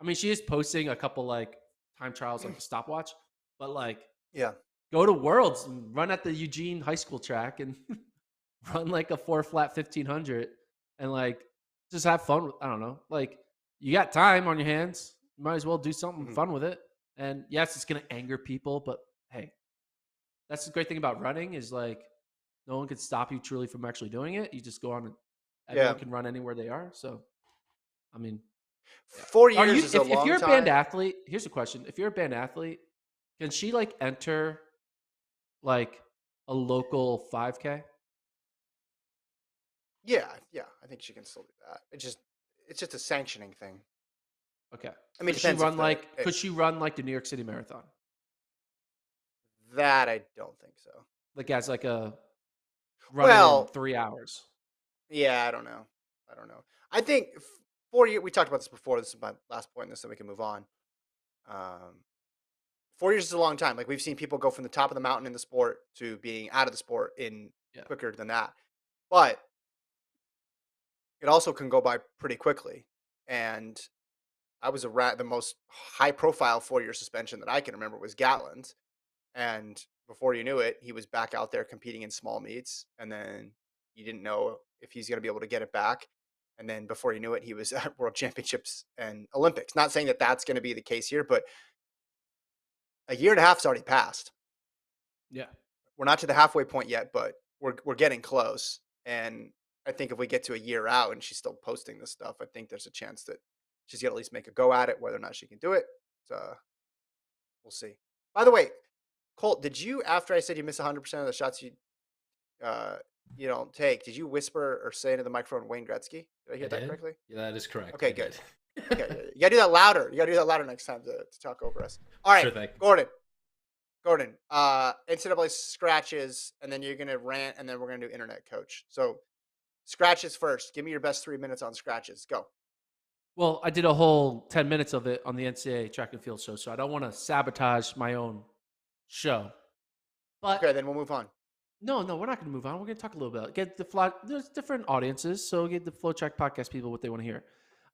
I mean, she is posting a couple like time trials like a stopwatch, but like Yeah. go to Worlds and run at the Eugene High School track and run like a 4 flat 1500 and like just have fun. I don't know. Like you got time on your hands. You might as well do something Hmm. fun with it. And yes, it's going to anger people, but hey, that's the great thing about running is like no one can stop you truly from actually doing it. You just go on and everyone Yeah. can run anywhere they are. So, I mean, yeah. Four Are years you, is a if long you're a band time. athlete, here's a question. If you're a band athlete, can she like enter like a local 5K? Yeah, yeah. I think she can still do that. It's just a sanctioning thing. Okay. I mean, it depends if Could she run like the New York City Marathon? that I don't think so. Like as like a run it in Well, 3 hours. yeah, I don't know. I don't know. I think 4 years. We talked about this before. This is my last point in this, so we can move on. Um, 4 years is a long time. Like we've seen people go from the top of the mountain in the sport to being out of the sport in Yeah. quicker than that. But it also can go by pretty quickly. And I was the most high profile 4 year suspension that I can remember was Gatlin's. And before you knew it, he was back out there competing in small meets. And then you didn't know if he's going to be able to get it back. And then before you knew it, he was at World Championships and Olympics. Not saying that that's going to be the case here, but a year and a half's already passed. Yeah. We're not to the halfway point yet, but we're getting close. And I think if we get to a year out and she's still posting this stuff, I think there's a chance that she's gonna at least make a go at it. Whether or not she can do it, we'll see. By the way, Colt, did you after I said you miss 100% of the shots uh, you don't take, did you whisper or say into the microphone Wayne Gretzky? Did I I hear that did. correctly? Yeah, that is correct. Okay, I good. did. Okay, you gotta do that louder. You gotta do that louder next time to talk over us. All right, Sure thing. Gordon. Gordon, NCAA scratches, and then you're gonna rant, and then we're gonna do internet coach. So scratches first. Give me your best 3 minutes on scratches. Go. Well, I did a whole 10 minutes of it on the NCAA track and field show, so I don't want to sabotage my own show. But Okay, then we'll move on. no, no, we're not going to move on. We're going to talk a little bit. Get the fly. There's different audiences, so get the FloTrack podcast people what they want to hear.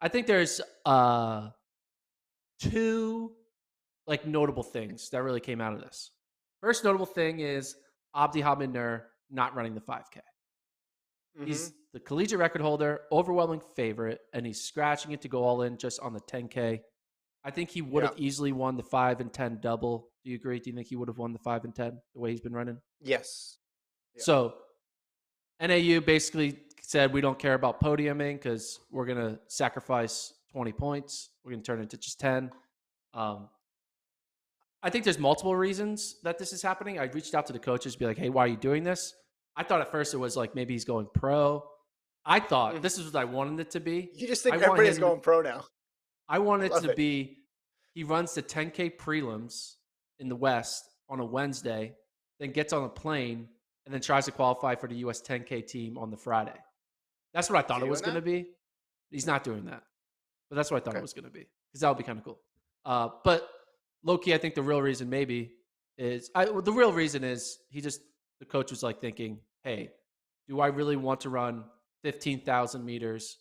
I think there's two like notable things that really came out of this. First notable thing is Abdi Habib not running the 5K. Mm-hmm. He's the collegiate record holder, overwhelming favorite, and he's scratching it to go all in just on the 10K. I think he would Yeah. have easily won the 5 and 10 double. Do you agree? Do you think he would have won the 5 and 10 the way he's been running? Yes. Yeah. So NAU basically said we don't care about podiuming because we're gonna sacrifice 20 points. We're gonna turn it into just 10. I think there's multiple reasons that this is happening. I reached out to the coaches, be like, "Hey, why are you doing this?" I thought at first it was like maybe he's going pro. I thought Mhm. this is what I wanted it to be. You just I think want everybody's him. going pro now. I want it Love to it. be he runs the 10K prelims in the West on a Wednesday, then gets on a plane and then tries to qualify for the US 10K team on the Friday. That's what I Is thought he it was doing going to that? be. He's not doing that, but that's what I thought it Okay. was going to be because that would be kind of cool. But low key, I think the real reason maybe is the real reason is the coach was like thinking, hey, do I really want to run 15,000 meters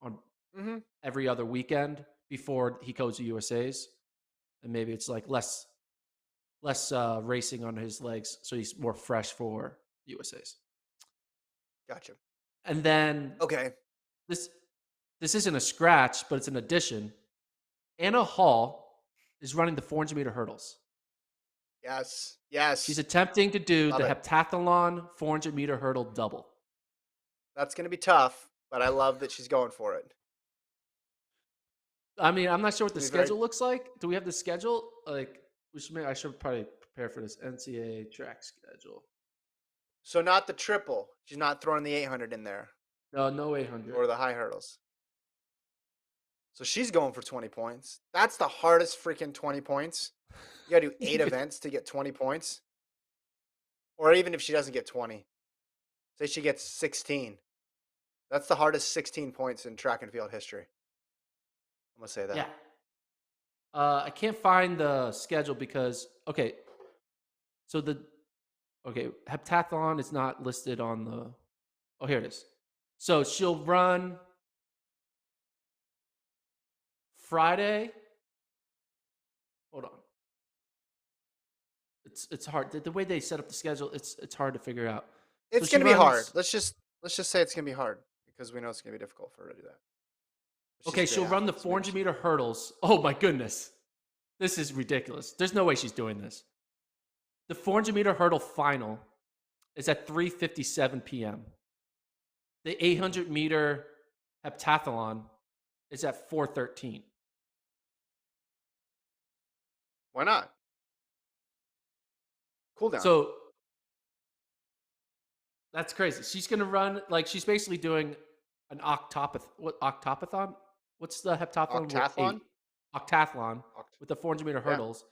on Mm-hmm. every other weekend before he goes to USA's? And maybe it's like less racing on his legs, so he's more fresh for USA's. Gotcha. And then Okay. this this isn't a scratch, but it's an addition. Anna Hall is running the 400-meter hurdles. Yes. She's Yes. attempting to do Love the it. heptathlon 400-meter hurdle double. That's gonna be tough, but I love that she's going for it. I mean, I'm not sure what It's the gonna be very schedule looks like. Do we have the schedule? Like, I should probably prepare for this NCAA track schedule. so not the triple. She's not throwing the 800 in there No, no 800. or the high hurdles. So she's going for 20 points. That's the hardest freaking 20 points. You gotta do 8 events to get 20 points. Or even if she doesn't get 20, say she gets 16. That's the hardest 16 points in track and field history. I'm gonna say Yeah. that. I can't find the schedule because so heptathlon is not listed on the. Oh, here it is. So she'll run Friday. Hold on. It's hard. The way they set up the schedule, it's hard to figure out. So It's she gonna be hard. runs. Let's just say it's gonna be hard because we know it's gonna be difficult for her to do that. She's Okay, a great she'll run the athlete, so maybe 400 meter hurdles. Oh my goodness, this is ridiculous. There's no way she's doing this. The 400-meter hurdle final is at 3:57 p.m. The 800-meter heptathlon is at 4:13. why not? Cool down. So that's crazy. She's gonna run like she's basically doing an octopathon? What's the heptathlon with Octathlon? 8? Octathlon Oct- with the 400-meter yeah. hurdles.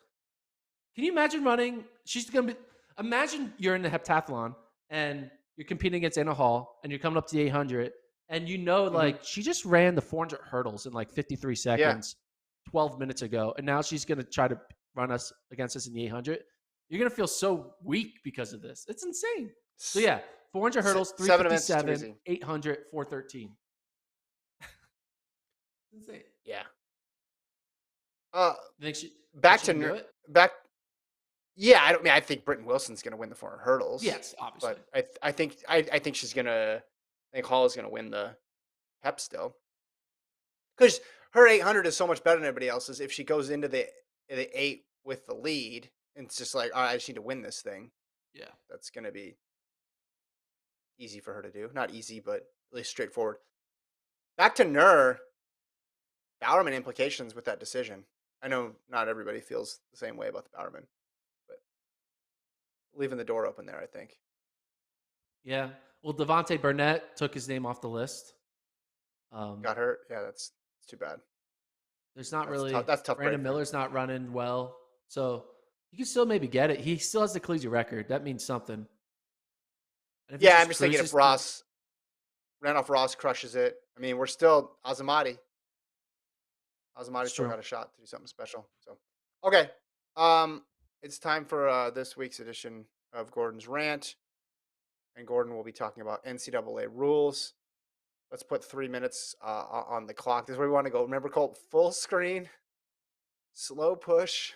Can you imagine running? She's gonna be. Imagine you're in the heptathlon and you're competing against Anna Hall and you're coming up to the 800 and Mhm. like she just ran the 400 hurdles in like 53 Yeah. seconds 12 minutes ago and now she's gonna try to run us against us in the 800. You're gonna feel so weak because of this. It's insane. So S- yeah, 400 hurdles, 7 events is too 357, easy. 800, 413. Insane. Yeah. Uh, You think she back to can do it? back. Yeah, I don't mean I think Britton Wilson's gonna win the 400 hurdles, Yes, obviously. but I think she's gonna. I think Hall is gonna win the Hep still because her 800 is so much better than everybody else's. If she goes into the 8 with the lead, and it's just like, all right, I just need to win this thing. Yeah. That's gonna be easy for her to do. Not easy, but at least straightforward. Back to Nur, Bowerman implications with that decision. I know not everybody feels the same way about the Bowerman, but leaving the door open there, I think. Yeah. Well, Devontae Burnett took his name off the list. Got hurt. Yeah, that's too bad. There's not That's really tough. That's tough break Brandon there. Miller's not running well. So You can still maybe get it. He still has the collegiate record. That means something. And if he Yeah, I'm just just thinking if cruises through, Randolph Ross crushes it. I mean, we're still Azamati. it's Azamati still true. got a shot to do something special. So, okay. Um, it's time for this week's edition of Gordon's Rant. And Gordon will be talking about NCAA rules. Let's put 3 minutes on the clock. This is where we want to go. Remember, Colt, full screen, slow push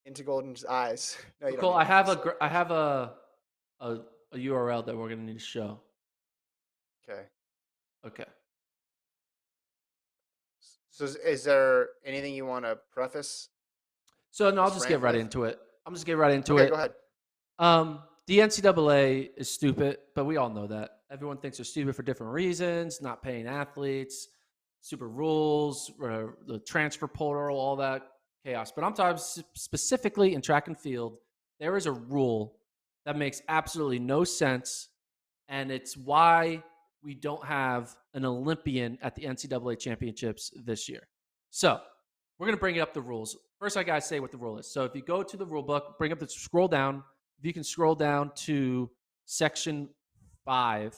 into Golden's eyes. No, you don't Cole, need to slow I push. have a, a URL that we're gonna need to show. Okay. Okay. So, is there anything you want to preface So no, I'll this just get rant right with? into it. I'm just get right into Okay, go it. ahead. The NCAA is stupid, but we all know that. Everyone thinks they're stupid for different reasons, not paying athletes, super rules, the transfer portal, all that chaos. But I'm talking specifically in track and field. There is a rule that makes absolutely no sense, and it's why we don't have an Olympian at the NCAA championships this year. So we're going to bring up the rules. First, I got to say what the rule is. So if you go to the rule book, bring up the scroll down. If you can scroll down to section 5,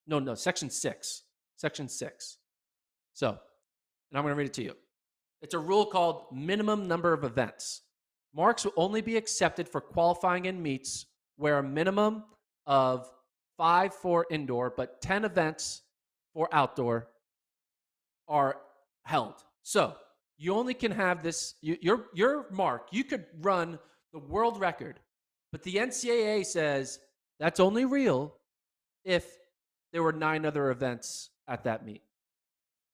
no, section 6. Section 6. So, and I'm going to read it to you. It's a rule called minimum number of events. Marks will only be accepted for qualifying in meets where a minimum of 5 for indoor, but 10 events for outdoor are held. So you only can have this, your mark, you could run the world record, but the NCAA says that's only real if there were 9 other events at that meet.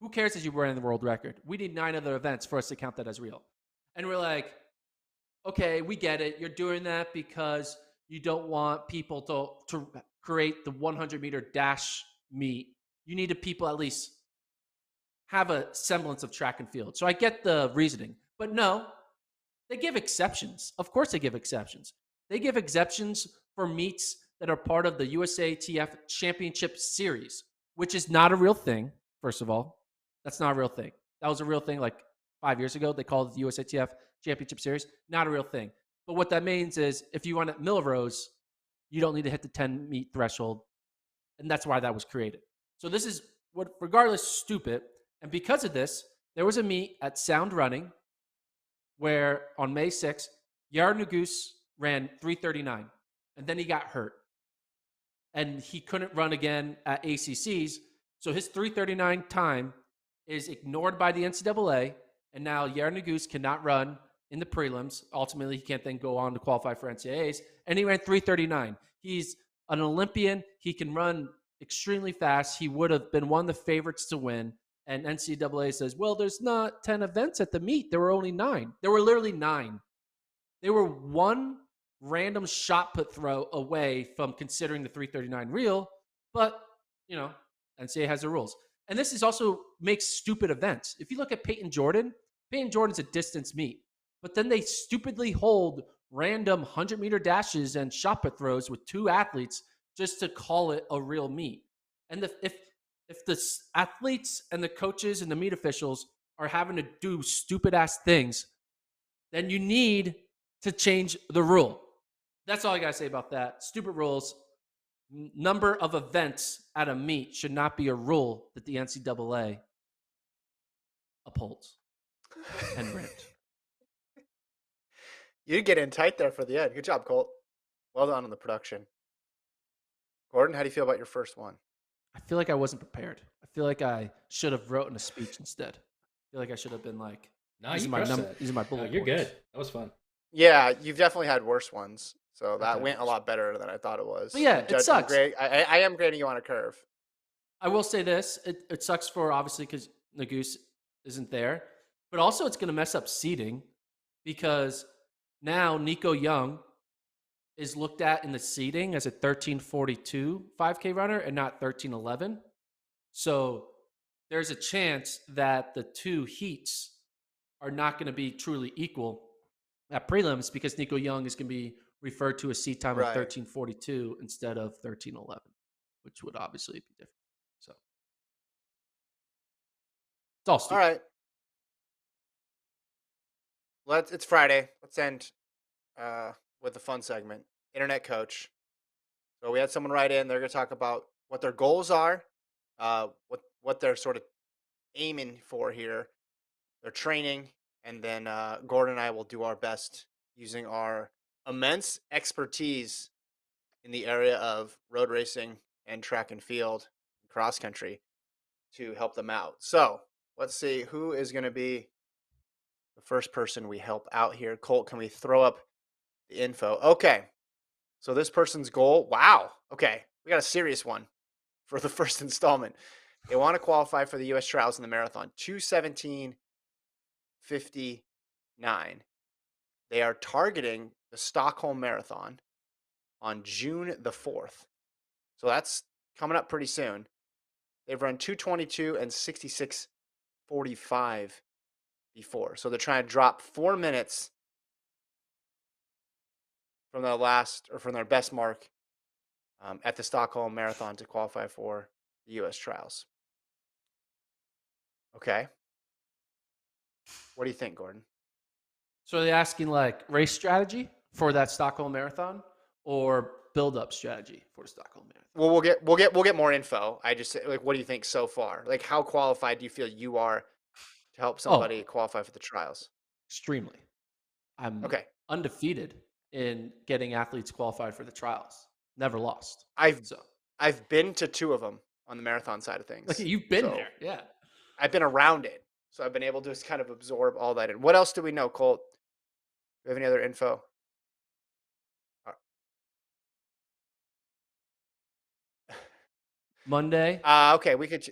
Who cares if you ran the world record? We need 9 other events for us to count that as real. And we're like, okay, we get it. You're doing that because you don't want people to create the 100-meter dash meet. You need to people at least have a semblance of track and field. So I get the reasoning, but no, they give exceptions. Of course, they give exceptions. They give exceptions for meets that are part of the USATF Championship Series, which is not a real thing. First of all, that's not a real thing. That was a real thing like 5 years ago. They called it the USATF Championship Series. Not a real thing. But what that means is if you run at Milrose, you don't need to hit the 10 meet threshold, and that's why that was created. So this is what, regardless, stupid. And because of this, there was a meet at Sound Running where on May 6th, Yair Nugus ran 3:39, and then he got hurt. And he couldn't run again at ACCs. So his 3:39 time is ignored by the NCAA, and now Yair Nugus cannot run in the prelims. Ultimately, he can't then go on to qualify for NCAAs, and he ran 3:39. He's an Olympian. He can run extremely fast. He would have been one of the favorites to win. And NCAA says, well, there's not 10 events at the meet. There were only 9. There were literally 9. They were one random shot put throw away from considering the 339 real, but, NCAA has the rules. And this is also makes stupid events. If you look at Peyton Jordan's a distance meet, but then they stupidly hold random 100-meter dashes and shot put throws with 2 athletes just to call it a real meet. And if the athletes and the coaches and the meet officials are having to do stupid ass things, then you need to change the rule. That's all I got to say about that. Stupid rules. Number of events at a meet should not be a rule that the NCAA upholds. And rant. You get in tight there for the end. Good job, Colt. Well done on the production. Gordon, how do you feel about your first one? I feel like I wasn't prepared. I feel like I should have written a speech instead. I feel like I should have been like, No, these you are my crushed that. these are my No, bullet you're points. good. That was fun. Yeah, you've definitely had worse ones. So that Okay. went a lot better than I thought it was. But yeah, it sucks. I am grading you on a curve. I will say this: it sucks for obviously because Nugus isn't there, but also it's going to mess up seeding because now Nico Young is looked at in the seeding as a 13:42 5K runner and not 13:11. So there's a chance that the 2 heats are not going to be truly equal at prelims because Nico Young is going to be referred to a seat time of Right. 13:42 instead of 13:11, which would obviously be different. So it's all stupid. All right. It's Friday. Let's end with the fun segment. Internet coach. So we had someone write in. They're going to talk about what their goals are, what they're sort of aiming for here, their training, and then Gordon and I will do our best using our immense expertise in the area of road racing and track and field, cross country to help them out. So let's see who is going to be the first person we help out here. Colt, can we throw up the info? Okay. So this person's goal, wow. Okay. We got a serious one for the first installment. They want to qualify for the US trials in the marathon, 2:17:59. They are targeting the Stockholm Marathon on June the 4th. So that's coming up pretty soon. They've run 2:22 and 66:45 before. So they're trying to drop 4 minutes from their last or from their best mark at the Stockholm Marathon to qualify for the US trials. Okay. What do you think, Gordon? So are they asking like race strategy for that Stockholm Marathon or build up strategy for the Stockholm Marathon? Well, we'll get more info. I just like, what do you think so far? Like, how qualified do you feel you are to help somebody Oh, qualify for the trials? extremely. I'm Okay, undefeated in getting athletes qualified for the trials. Never lost. I've So I've been to two of them on the marathon side of look, things, you've been so there. Yeah. I've been around it. So I've been able to just kind of absorb all that in. What else do we know, Colt? Do we have any other info? Monday. Okay, we could.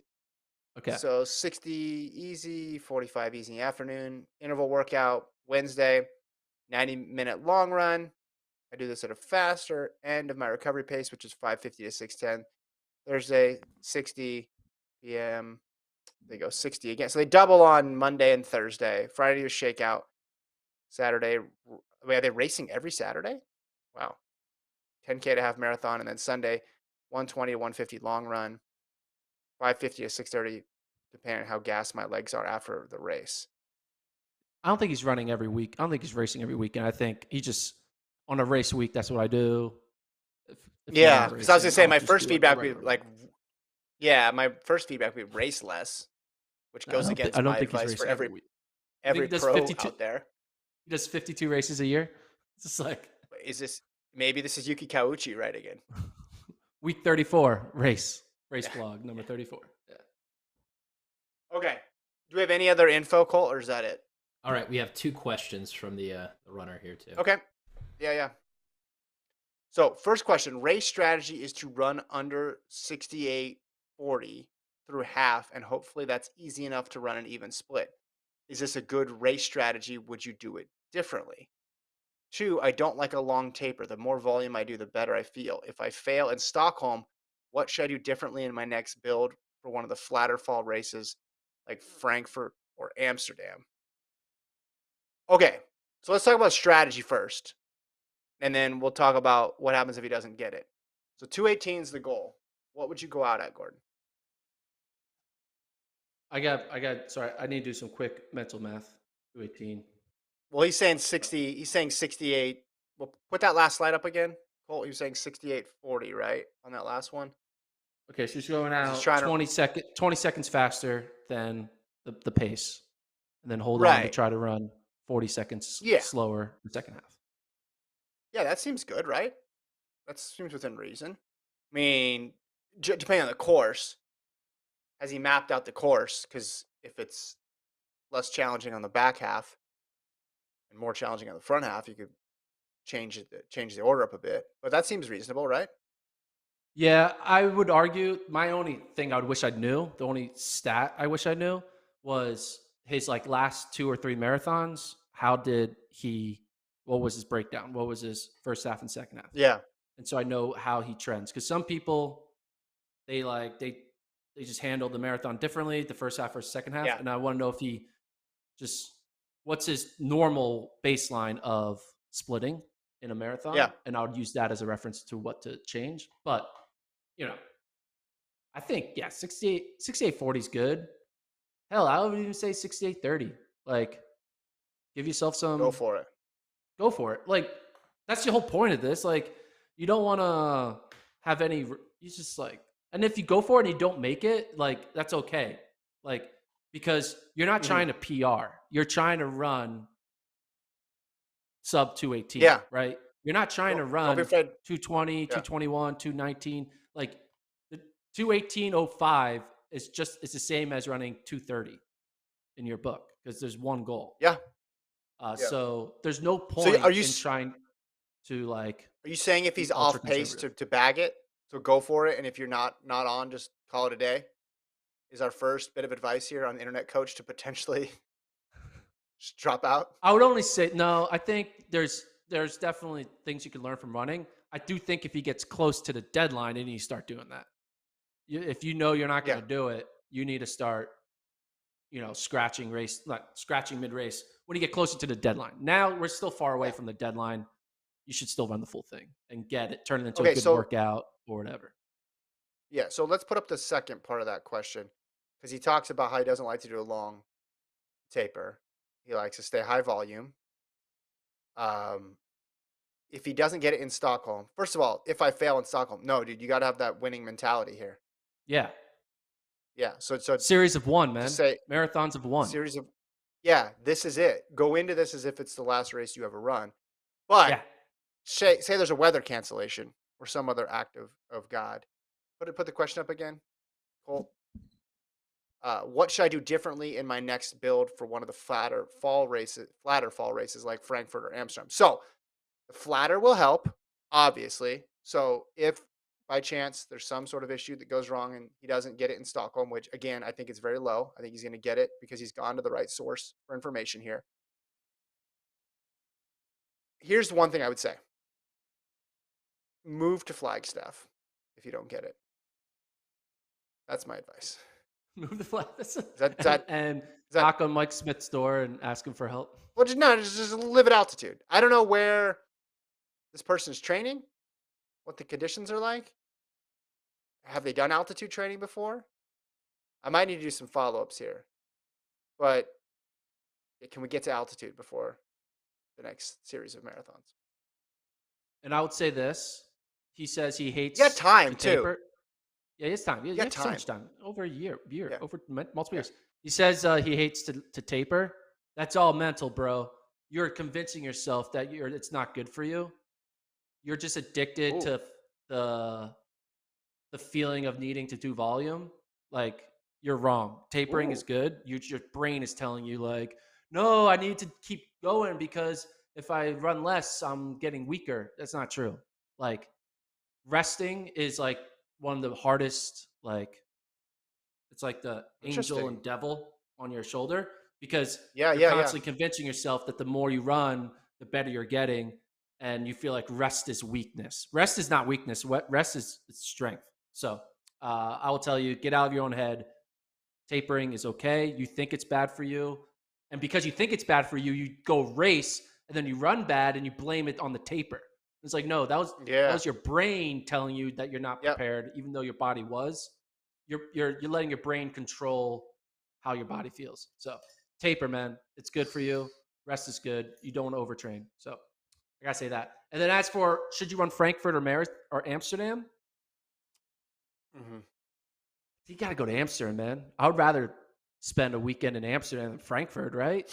Okay. So 60 easy, 45 easy afternoon, interval workout, Wednesday, 90-minute long run. I do this at a faster end of my recovery pace, which is 5:50 to 6:10. Thursday, 60 p.m. They go 60 again. So they double on Monday and Thursday. Friday was shakeout. Saturday, wait, are they racing every Saturday? Wow. 10K to half marathon. And then Sunday, 120 to 150 long run, 5:50 to 6:30, depending on how gassed my legs are after the race. I don't think he's running every week. I don't think he's racing every weekend. I think he just on a race week. That's what I do. If I'm Yeah, not because I was gonna racing, say I'll my just first do a feedback would regular be run. like, yeah, my first feedback would be race less, which No, goes I against don't my think he's advice for racing every every week. You think every he does pro 52? out there. He does 52 races a year. It's just like Is this maybe this is Yuki Kauchi right again? week 34 race Yeah. vlog number Yeah. 34. Yeah. Okay. Do we have any other info, Cole, or is that it? All right, we have two questions from the runner here too. Okay. Yeah, yeah. So first question: race strategy is to run under 68:40 through half, and hopefully that's easy enough to run an even split. Is this a good race strategy? Would you do it differently? Two, I don't like a long taper. The more volume I do, the better I feel. If I fail in Stockholm, what should I do differently in my next build for one of the flatter fall races like Frankfurt or Amsterdam? Okay, so let's talk about strategy first, and then we'll talk about what happens if he doesn't get it. So 218 is the goal. What would you go out at, Gordon? Sorry, I need to do some quick mental math. 218. Well, he's saying 60. He's saying 68. Well, put that last slide up again. Colt, he was saying 68:40, right? On that last one. Okay, so she's going 'Cause he's out trying to. 20 seconds faster than the pace, and then hold on to Right. try to run 40 seconds Yeah. slower in the second half. Yeah, that seems good, right? That seems within reason. I mean, depending on the course, has he mapped out the course? Because if it's less challenging on the back half and more challenging on the front half, you could change the order up a bit. But that seems reasonable, right? Yeah, I would argue my only thing I would wish I knew, the only stat I wish I knew was his like last two or three marathons. How did he what was his breakdown? What was his first half and second half? Yeah, And so I know how he trends. Because some people they just handle the marathon differently, the first half or second half. yeah, And I want to know if he just what's his normal baseline of splitting in a marathon, yeah, and I would use that as a reference to what to change. But you know, I think yeah, 68 40 is good. Hell, I would even say 68 30. Like Give yourself Go some. for it. Go for it. Like that's the whole point of this. Like you don't want to have any. You just like, and if you go for it and you don't make it, like that's okay. Like because you're not Mhm. trying to PR. You're trying to run sub 218, Yeah. right? You're not trying to Don't be run afraid. 220, Yeah. 221, 219. Like the 218.05 is just it's the same as running 230 in your book because there's one goal. Yeah. Yeah. So there's no So point in trying to like are you saying if he's be ultra off pace conservative. to bag it, so go for it, and if you're not on, just call it a day? Is our first bit of advice here on the internet coach to potentially just drop out? I would only say no. I think there's definitely things you can learn from running. I do think if he gets close to the deadline, then you start doing that. If you know you're not going Yeah. to do it, you need to start, scratching race, like scratching mid race when you get closer to the deadline. Now we're still far away Yeah. from the deadline. You should still run the full thing and get it, turn it into a Okay, good so workout or whatever. yeah, so let's put up the second part of that question because he talks about how he doesn't like to do a long taper. He likes to stay high volume. Um, if he doesn't get it in Stockholm, first of all, if I fail in Stockholm, no, dude, you got to have that winning mentality here. Yeah. Yeah, so Series of one, just man. say Marathons of one. series of yeah, this is it. Go into this as if it's the last race you ever run. But Yeah. say there's a weather cancellation or some other act of God. Put the question up again, Cole. What should I do differently in my next build for one of the flatter fall races like Frankfurt or Amsterdam? So the flatter will help, obviously. So if by chance there's some sort of issue that goes wrong and he doesn't get it in Stockholm, which again I think is very low. I think he's going to get it because he's gone to the right source for information here. Here's one thing I would say: move to Flagstaff if you don't get it. That's my advice. Move the flag. Is that And is that knock on Mike Smith's door and ask him for help. well? Just live at altitude. I don't know where this person is training, what the conditions are like. Have they done altitude training before? I might need to do some follow ups here, but can we get to altitude before the next series of marathons? And I would say this. He says he You got hates to time too. taper. Yeah, it's time. You You got have so time. much time. Over a year, Yeah, over multiple yeah. years. He says he hates to taper. That's all mental, bro. You're convincing yourself that it's not good for you. You're just addicted Ooh, to the the feeling of needing to do volume. Like you're wrong. Tapering is ooh. good. Your brain is telling you like, no, I need to keep going because if I run less, I'm getting weaker. That's not true. Like resting is like one of the hardest like it's like the angel Interesting. and devil on your shoulder because Yeah, you're yeah, yeah. constantly convincing yourself that the more you run the better you're getting and you feel like rest is weakness. Rest is not weakness. What rest is strength. So I will tell you, get out of your own head. Tapering is okay. You think it's bad for you, and because you think it's bad for you, you go race and then you run bad and you blame it on the taper. It's like, no, that Yeah. was your brain telling you that you're not Yep. prepared, even though your body was. You're letting your brain control how your body feels. So taper, man, it's good for you. Rest is good. You don't want to overtrain. So I gotta say that. And then as for should you run Frankfurt or Amsterdam, Hmm. you gotta go to Amsterdam, man. I would rather spend a weekend in Amsterdam than Frankfurt, right?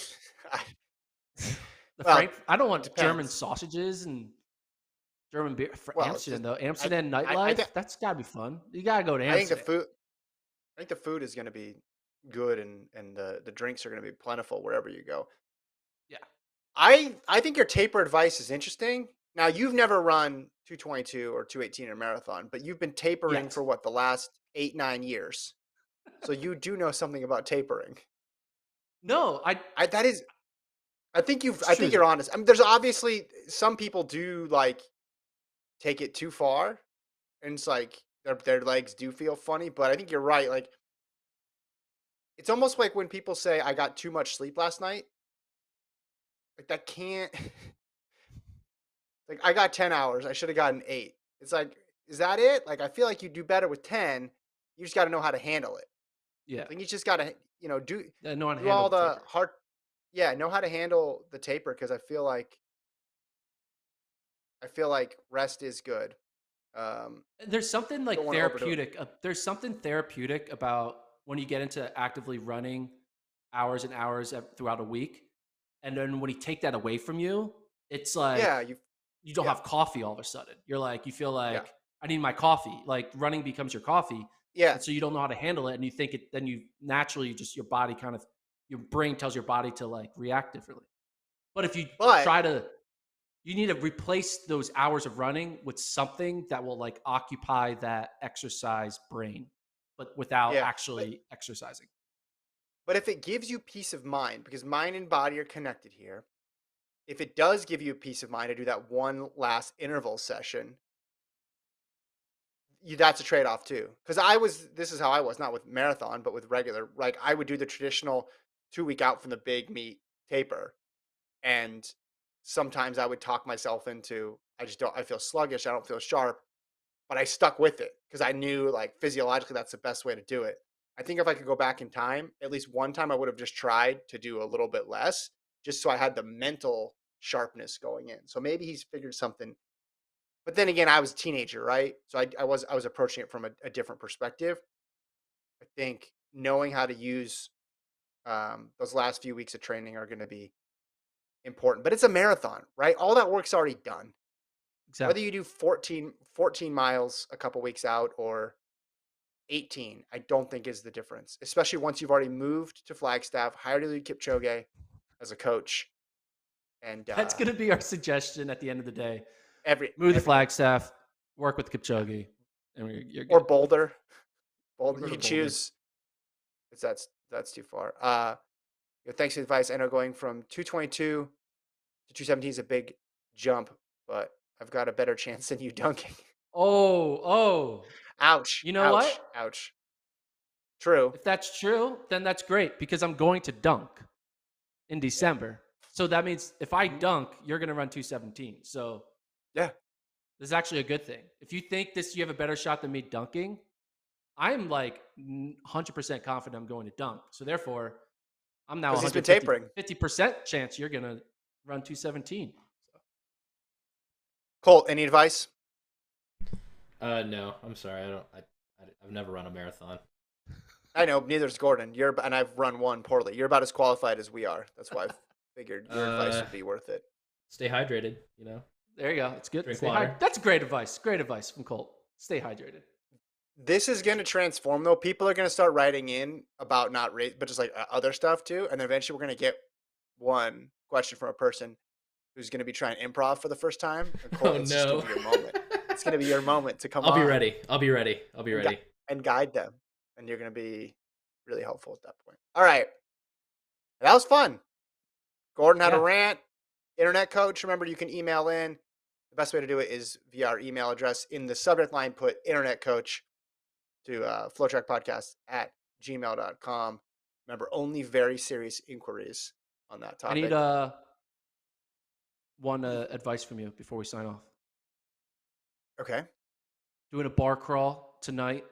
Well, I don't it want German depends. sausages and German beer for Well, it's Amsterdam just though. I Amsterdam I nightlife, that's gotta be fun. You gotta go to I think the Amsterdam. food I think the food is going to be good and the drinks are going to be plentiful wherever you go. Yeah. I think your taper advice is interesting. Now you've never run 222 or 218 in a marathon, but you've been tapering Yet. for what the last 8-9 years. So you do know something about tapering. No, I that is it's I true think you're though. honest. I mean, there's obviously some people do like take it too far, and it's like their legs do feel funny. But I think you're right. Like it's almost like when people say I got too much sleep last night. Like that can't. Like I got 10 hours. I should have gotten 8. It's like, is that it? Like I feel like you do better with 10. You just got to know how to handle it. Yeah. I think you just got to do I know how to do handle all the the taper. hard. yeah, know how to handle the taper because I feel like rest is good. There's something You don't like want to overdo it. therapeutic. There's something therapeutic about when you get into actively running hours and hours throughout a week, and then when you take that away from you, it's Yeah, like you don't yeah, have coffee all of a sudden. You're like, you feel yeah, like I need my coffee. Like running becomes your coffee, yeah. and so you don't know how to handle it, and you think it. Then you naturally just your body kind of your brain tells your body to like react differently. But if you But try to you need to replace those hours of running with something that will like occupy that exercise brain, but without yeah, but actually exercising. but if it gives you peace of mind, because mind and body are connected here, if it does give you peace of mind to do that one last interval session, that's a trade-off too. Because this is how I was, not with marathon, but with regular. Like I would do the traditional 2 week out from the big meet taper, and sometimes I would talk myself into I just don't. I feel sluggish. I don't feel sharp, but I stuck with it because I knew like physiologically that's the best way to do it. I think if I could go back in time, at least one time I would have just tried to do a little bit less, just so I had the mental sharpness going in. So maybe he's figured something. But then again, I was a teenager, right? So I was approaching it from a different perspective. I think knowing how to use those last few weeks of training are going to be important. But it's a marathon, right? All that work's already done. Whether Exactly. you do 14 miles a couple weeks out or 18, I don't think is the difference, especially once you've already moved to Flagstaff, hired Eliud Kipchoge as a coach, and That's going to be our suggestion at the end of the day. Move the everything. Flagstaff, work with Yeah, Kipchoge, and you're or good. Boulder. Or Boulder, go you to can Boulder. choose. If that's too far. Thanks for the advice. I know going from 222 to 217 is a big jump, but I've got a better chance than you dunking. Oh. Ouch! You know what? Ouch! Ouch! True. If that's true, then that's great because I'm going to dunk in Yeah. December. So that means if I Mhm. dunk, you're going to run 217. So Yeah. this is actually a good thing. If you think you have a better shot than me dunking, I'm like 100% confident I'm going to dunk. So therefore, I'm now Because he's been 150 tapering. 50% chance you're going to run 217. Colt, any advice? No, I'm sorry. I don't. I've never run a marathon. I know neither's Gordon. And I've run one poorly. You're about as qualified as we are. That's why I figured your advice Uh, would be worth it. Stay hydrated. You know, There you go. It's good. drink Stay water. hydrated. That's great advice. Great advice from Colt. Stay hydrated. This is going to transform though. People are going to start writing in about not rate, but just like other stuff too. And then eventually we're going to get one question from a person who's going to be trying improv for the first time. And Colt, Oh it's just going no. to be your moment. It's going to be your moment to come I'll be on ready. I'll be ready. I'll be and, ready. and guide them. And you're going to be really helpful at that point. All right. That was fun. Gordon had a Yeah. rant. Internet coach. Remember, you can email in. The best way to do it is via our email address. In the subject line, put internet coach to FloTrack podcast at gmail.com. Remember, only very serious inquiries on that I need topic. one advice from you before we sign off. Okay. Doing a bar crawl tonight.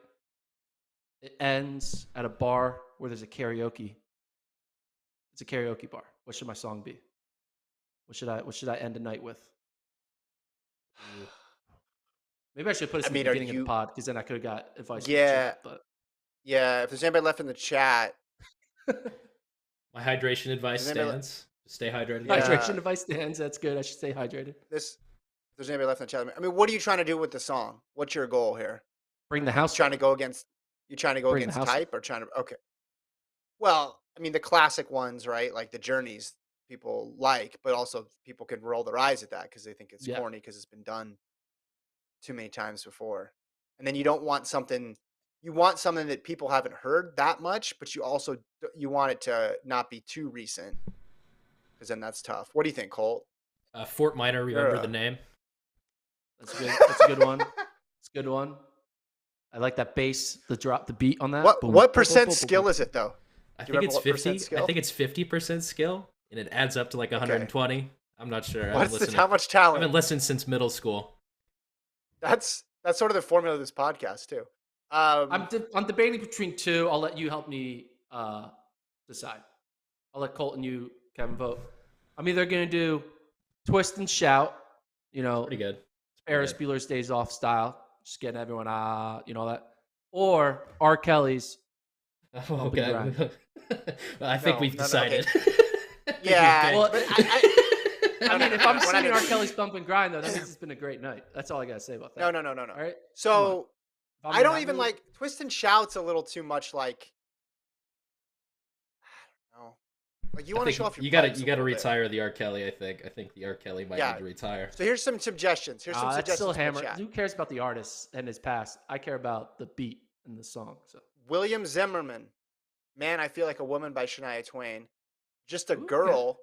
It ends at a bar where there's a karaoke. It's a karaoke bar. What should my song be? What should I end the night with? Maybe I should put this I in the mean, are beginning of the you? pod because then I could have got advice from the Yeah. chat. But Yeah. If there's anybody left in the chat, My hydration advice if there's anybody, stands. Just stay hydrated, guys. yeah. hydration device stands. That's good. I should stay hydrated. If there's anybody left in the chat, I mean, what are you trying to do with the song? What's your goal here? Bring the You house trying to down. go against? You trying to go Bring the against house down. type or trying to? Okay. Well, I mean, the classic ones, right? Like the journeys people like, but also people can roll their eyes at that because they think it's Yeah. corny because it's been done too many times before. And then you don't want something. You want something that people haven't heard that much, but you also you want it to not be too recent because then that's tough. What do you think, Colt? Fort Minor. You're Remember the name? That's good. That's a good one. It's a good one. I like that bass, the drop, the beat on that. what Boom, what boom, boom, percent boom, boom, boom. skill is it though? I Do you think remember it's what percent 50. I skill? think it's 50% skill, and it adds up to like Okay. 120. I'm not sure. I haven't What's the listened. how much I talent? haven't listened since middle school. That's sort of the formula of this podcast too. I'm debating between two. I'll let you help me decide. I'll let Colt and you Kevin, vote. I'm either gonna do Twist and Shout, Pretty good. Ferris Bueller's Days Off style, just getting everyone that, or R. Kelly's Oh, Bump and Grind. okay. Well, I think we've decided. Yeah. Well, but I mean, if I'm When I singing did- R. Kelly's Bump and Grind, though, that means it's been a great night. That's all I gotta say about that. No. All right. So If I'm I in don't that even mood- like Twist and Shout's a little too much like. I don't know. Like you want to show off your. You gotta pipes a little bit. retire the R. Kelly. I think the R. Kelly might need to retire. So here's some suggestions. Here's some That's suggestions. still for the hammer. chat. Who cares about the artist and his past? I care about the beat and the song. So William Zimmerman, Man, I Feel Like a Woman by Shania Twain. Just a Ooh, Girl,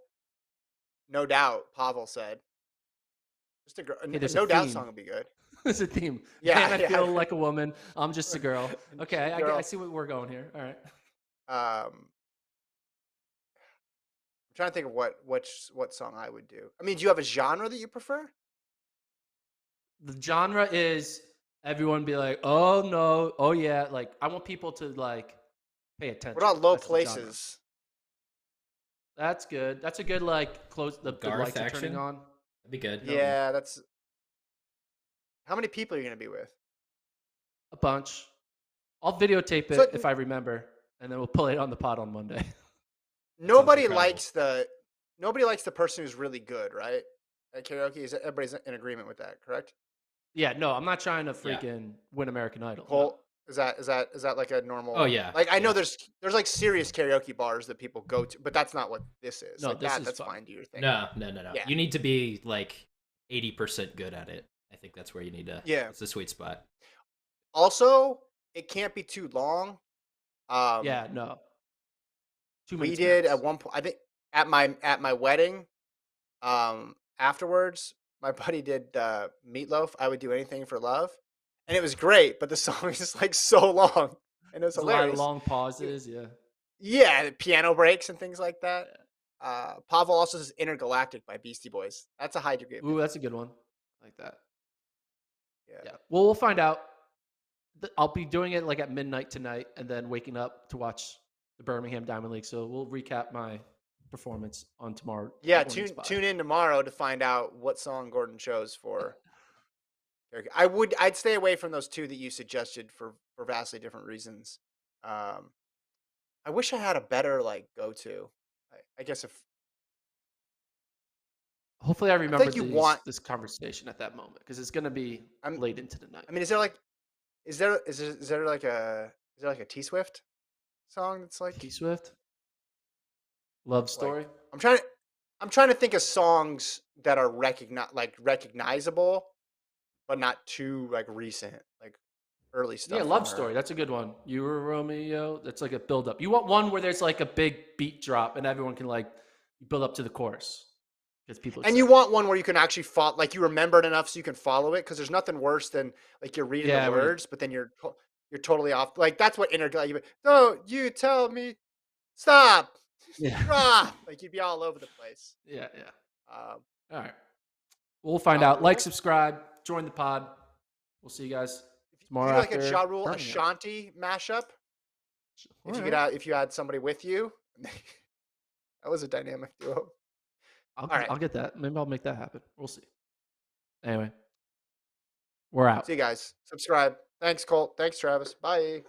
no doubt, Pavel said. Just a girl. Hey, there's No a doubt theme. song would be good. it's a theme. Yeah, Man, I yeah. feel like a woman. I'm just a girl. Okay, I Girl. see what we're going here. All right. I'm trying to think of what song I would do. I mean, do you have a genre that you prefer? The genre is everyone be like, oh no, oh yeah. Like I want people to like pay attention. What about Low That's the genre. Places? That's good. That's a good like close. The Garth lights are action? turning on. That'd be good. Yeah, that's. How many people are you gonna be with? A bunch. I'll videotape it So- if I remember, and then we'll play it on the pod on Monday. Nobody incredible. likes the person who's really good, right? At karaoke, everybody's in agreement with that, correct? Yeah, no, I'm not trying to Yeah. freaking win American Idol. no. Cole, is that like a normal? Oh, yeah. Like I know Yeah. there's like serious karaoke bars that people go to, but that's not what this is. No, like this is that's fun. fine. Do your thing. No. Yeah. You need to be like 80% good at it. I think that's where you need to. Yeah. It's the sweet spot. Also, it can't be too long. Yeah, no. 2 We minutes. did max. at one point. I think at my wedding. Afterwards, my buddy did Meatloaf. I Would Do Anything for Love, and it was great. But the song is like so long, and it was There's a lot hilarious. of long pauses. Yeah. Yeah, the piano breaks and things like that. Pavel also says Intergalactic by Beastie Boys. That's a high degree of Ooh, that's a good one. I like that. yeah. Yeah. Well, we'll find out. I'll be doing it like at midnight tonight, and then waking up to watch the Birmingham Diamond League. So we'll recap my performance on tomorrow. Yeah, morning's pod. tune in tomorrow to find out what song Gordon chose for karaoke. I'd stay away from those two that you suggested for vastly different reasons. I wish I had a better like go to. I guess if Hopefully, I remember you want- this conversation at that moment because it's going to be I'm- late into the night. I mean, is there like a T Swift song that's like T Swift, Love Story. I'm trying to think of songs that are recognizable, but not too like recent, like early stuff. Yeah, from Love her. Story. That's a good one. You were Romeo. That's like a build up. You want one where there's like a big beat drop and everyone can like build up to the chorus. Because people And you want one where you can actually follow, like you remember it enough so you can follow it. Because there's nothing worse than like you're reading Yeah, the where you- words, but then you're totally off. Like that's what don't you tell me stop, Yeah. drop. Like you'd be all over the place. Yeah. Um, All right. We'll find Ja out. Like, Rule? subscribe, join the pod. We'll see you guys if you tomorrow do like a after Ja Rule Birmingham. Ashanti mashup, All if you right. if you had somebody with you, that was a dynamic duo. I'll right. get that. Maybe I'll make that happen. We'll see. Anyway, we're out. See you guys. Subscribe. Thanks, Colt. Thanks, Travis. Bye.